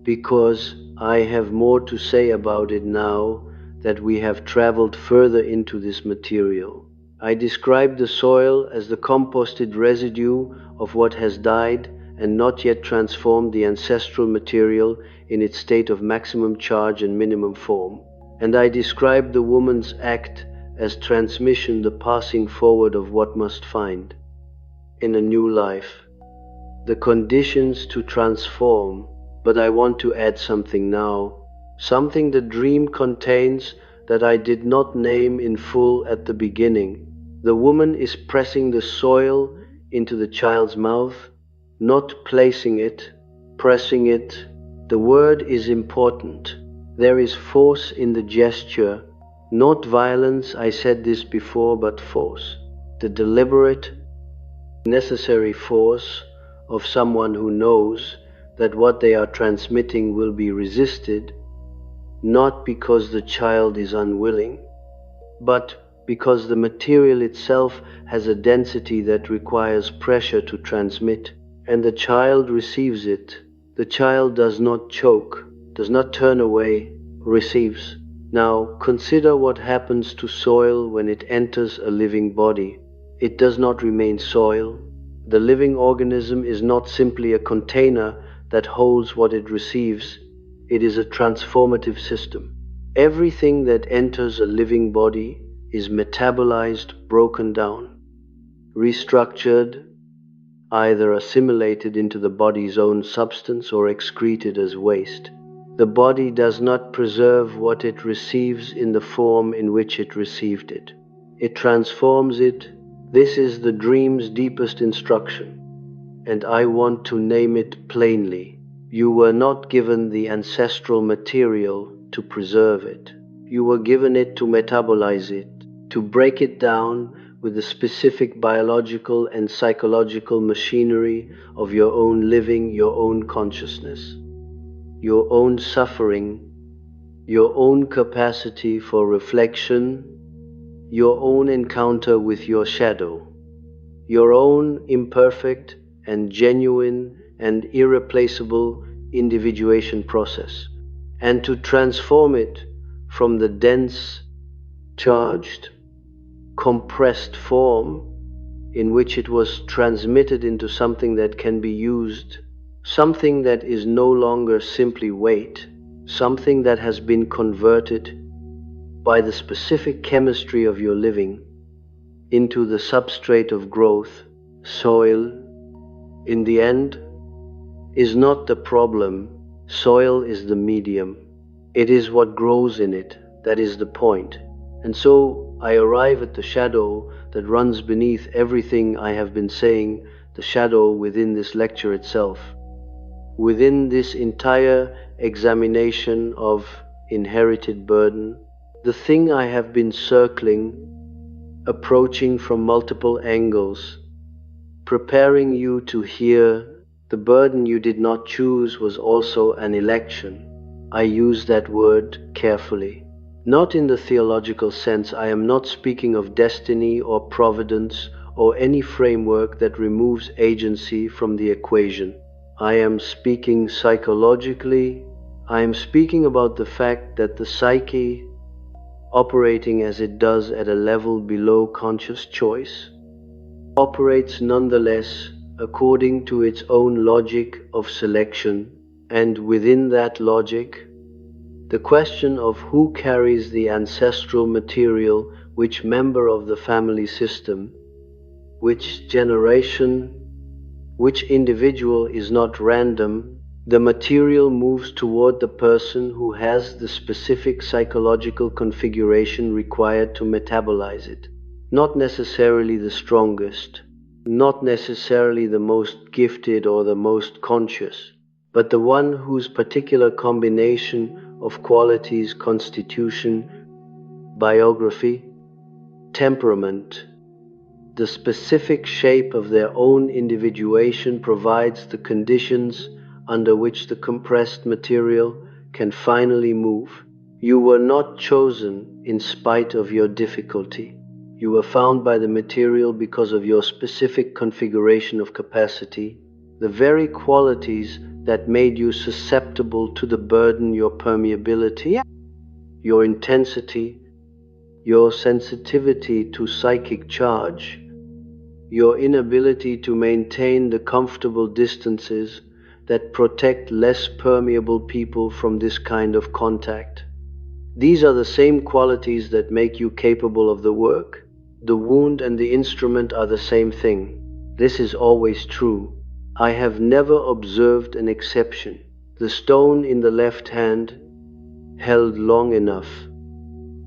because I have more to say about it now that we have traveled further into this material. I describe the soil as the composted residue of what has died and not yet transformed the ancestral material in its state of maximum charge and minimum form. And I describe the woman's act as transmission, the passing forward of what must find, in a new life, the conditions to transform. But I want to add something now, something the dream contains that I did not name in full at the beginning. The woman is pressing the soil into the child's mouth, not placing it, pressing it. The word is important. There is force in the gesture, not violence, I said this before, but force. The deliberate, necessary force of someone who knows that what they are transmitting will be resisted, not because the child is unwilling, but because the material itself has a density that requires pressure to transmit, and the child receives it. The child does not choke, does not turn away, receives. Now, consider what happens to soil when it enters a living body. It does not remain soil. The living organism is not simply a container that holds what it receives. It is a transformative system. Everything that enters a living body is metabolized, broken down, restructured, either assimilated into the body's own substance or excreted as waste. The body does not preserve what it receives in the form in which it received it. It transforms it. This is the dream's deepest instruction, and I want to name it plainly. You were not given the ancestral material to preserve it. You were given it to metabolize it, to break it down with the specific biological and psychological machinery of your own living, your own consciousness, your own suffering, your own capacity for reflection, your own encounter with your shadow, your own imperfect and genuine and irreplaceable individuation process, and to transform it from the dense, charged, compressed form in which it was transmitted into something that can be used, something that is no longer simply weight, something that has been converted by the specific chemistry of your living into the substrate of growth. Soil, in the end, is not the problem. Soil is the medium. It is what grows in it. That is the point. And so I arrive at the shadow that runs beneath everything I have been saying, the shadow within this lecture itself. Within this entire examination of inherited burden, the thing I have been circling, approaching from multiple angles, preparing you to hear the burden you did not choose was also an election. I use that word carefully. Not in the theological sense. I am not speaking of destiny or providence or any framework that removes agency from the equation. I am speaking psychologically. I am speaking about the fact that the psyche, operating as it does at a level below conscious choice, operates nonetheless according to its own logic of selection, and within that logic, the question of who carries the ancestral material, which member of the family system, which generation, which individual is not random. The material moves toward the person who has the specific psychological configuration required to metabolize it. Not necessarily the strongest, not necessarily the most gifted or the most conscious, but the one whose particular combination of qualities, constitution, biography, temperament, the specific shape of their own individuation provides the conditions under which the compressed material can finally move. You were not chosen in spite of your difficulty. You were found by the material because of your specific configuration of capacity, the very qualities that made you susceptible to the burden, your permeability, your intensity, your sensitivity to psychic charge, your inability to maintain the comfortable distances that protect less permeable people from this kind of contact. These are the same qualities that make you capable of the work. The wound and the instrument are the same thing. This is always true. I have never observed an exception. The stone in the left hand, held long enough,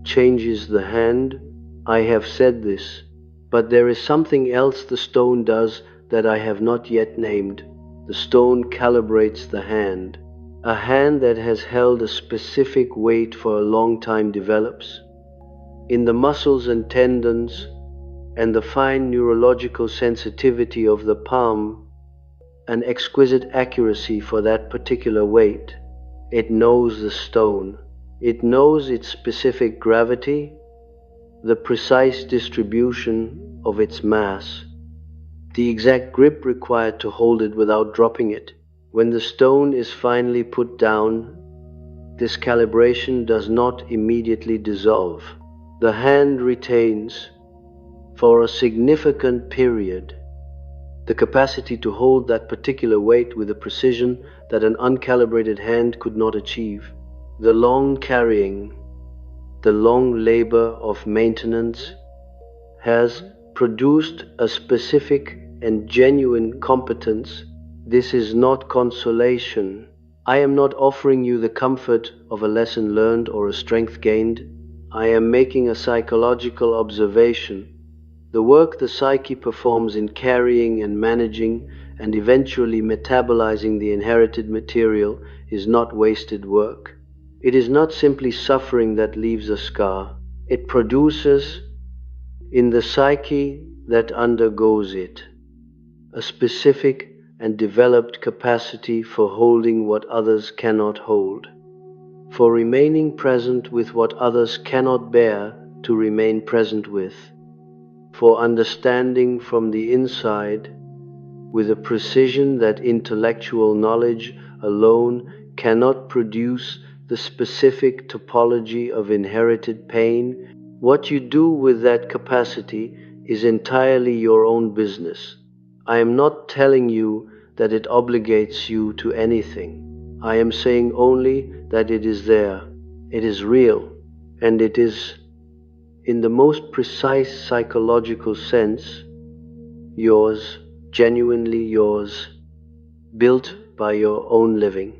changes the hand. I have said this. But there is something else the stone does that I have not yet named. The stone calibrates the hand. A hand that has held a specific weight for a long time develops. In the muscles and tendons and the fine neurological sensitivity of the palm, an exquisite accuracy for that particular weight. It knows the stone. It knows its specific gravity, the precise distribution of its mass, the exact grip required to hold it without dropping it. When the stone is finally put down, this calibration does not immediately dissolve. The hand retains, for a significant period, the capacity to hold that particular weight with a precision that an uncalibrated hand could not achieve. The long carrying, the long labor of maintenance has produced a specific and genuine competence. This is not consolation. I am not offering you the comfort of a lesson learned or a strength gained. I am making a psychological observation. The work the psyche performs in carrying and managing and eventually metabolizing the inherited material is not wasted work. It is not simply suffering that leaves a scar. It produces, in the psyche that undergoes it, a specific and developed capacity for holding what others cannot hold, for remaining present with what others cannot bear to remain present with, for understanding from the inside with a precision that intellectual knowledge alone cannot produce, the specific topology of inherited pain. What you do with that capacity is entirely your own business. I am not telling you that it obligates you to anything. I am saying only that it is there, it is real, and it is, in the most precise psychological sense, yours, genuinely yours, built by your own living.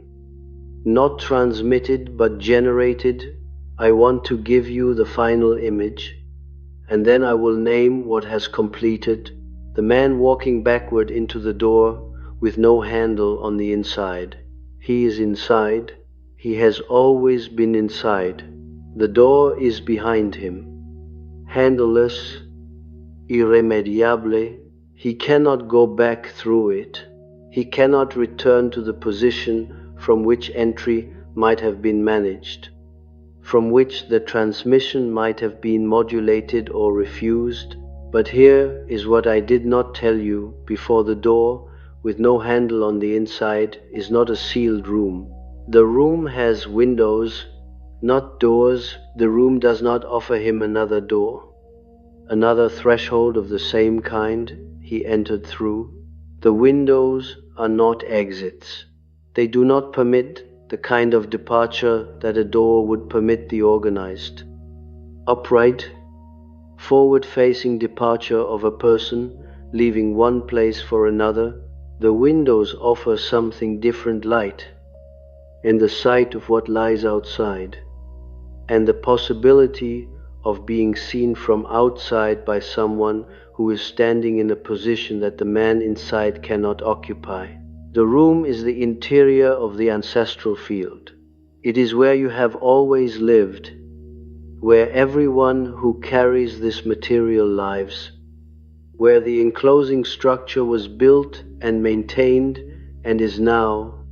Not transmitted but generated. I want to give you the final image, and then I will name what has completed. The man walking backward into the door with no handle on the inside. He is inside. He has always been inside. The door is behind him. Handleless, irremediable, He cannot go back through it. He cannot return to the position from which entry might have been managed, from which the transmission might have been modulated or refused. But here is what I did not tell you before: the door, with no handle on the inside, is not a sealed room. The room has windows, not doors. The room does not offer him another door, another threshold of the same kind he entered through. The windows are not exits. They do not permit the kind of departure that a door would permit: the organized, upright, forward-facing departure of a person, leaving one place for another. The windows offer something different: light, and the sight of what lies outside, and the possibility of being seen from outside by someone who is standing in a position that the man inside cannot occupy. The room is the interior of the ancestral field. It is where you have always lived, where everyone who carries this material lives, where the enclosing structure was built and maintained and is now,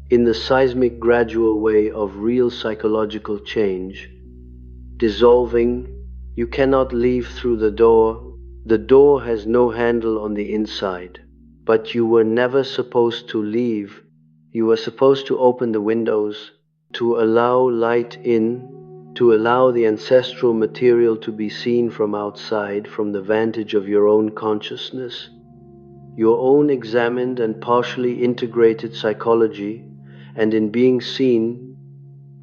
in the seismic gradual way of real psychological change, dissolving. You cannot leave through the door. The door has no handle on the inside. But you were never supposed to leave. You were supposed to open the windows, to allow light in, to allow the ancestral material to be seen from outside, from the vantage of your own consciousness, your own examined and partially integrated psychology, and in being seen,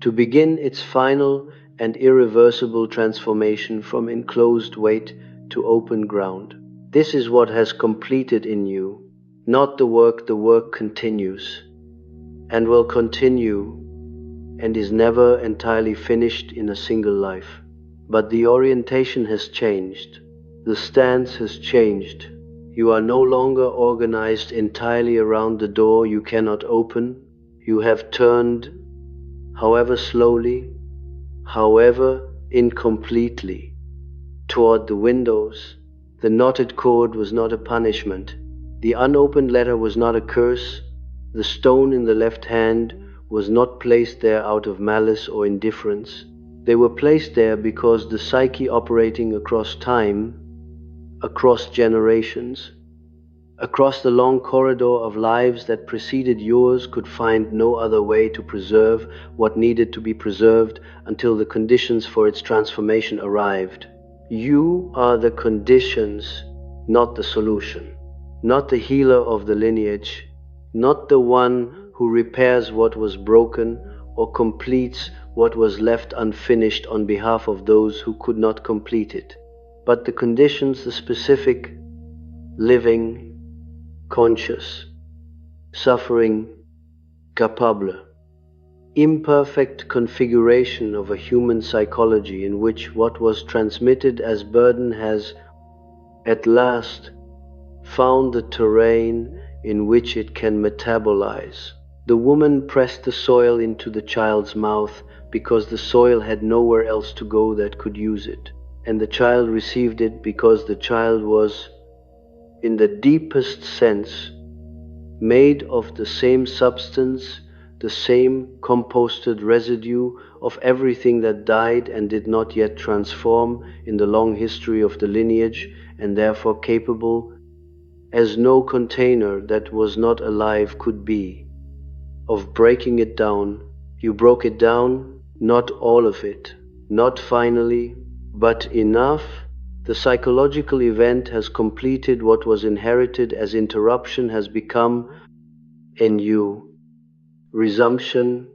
to begin its final and irreversible transformation from enclosed weight to open ground. This is what has completed in you, not the work. The work continues, and will continue, and is never entirely finished in a single life. But the orientation has changed. The stance has changed. You are no longer organized entirely around the door you cannot open. You have turned, however slowly, however incompletely, toward the windows. The knotted cord was not a punishment. The unopened letter was not a curse. The stone in the left hand was not placed there out of malice or indifference. They were placed there because the psyche, operating across time, across generations, across the long corridor of lives that preceded yours, could find no other way to preserve what needed to be preserved until the conditions for its transformation arrived. You are the conditions, not the solution, not the healer of the lineage, not the one who repairs what was broken or completes what was left unfinished on behalf of those who could not complete it, but the conditions, the specific, living, conscious, suffering, capable, imperfect configuration of a human psychology in which what was transmitted as burden has, at last, found the terrain in which it can metabolize. The woman pressed the soil into the child's mouth because the soil had nowhere else to go that could use it, and the child received it because the child was, in the deepest sense, made of the same substance, the same composted residue of everything that died and did not yet transform in the long history of the lineage, and therefore capable, as no container that was not alive could be, of breaking it down. You broke it down, not all of it, not finally, but enough. The psychological event has completed what was inherited as interruption, has become, in you, resumption,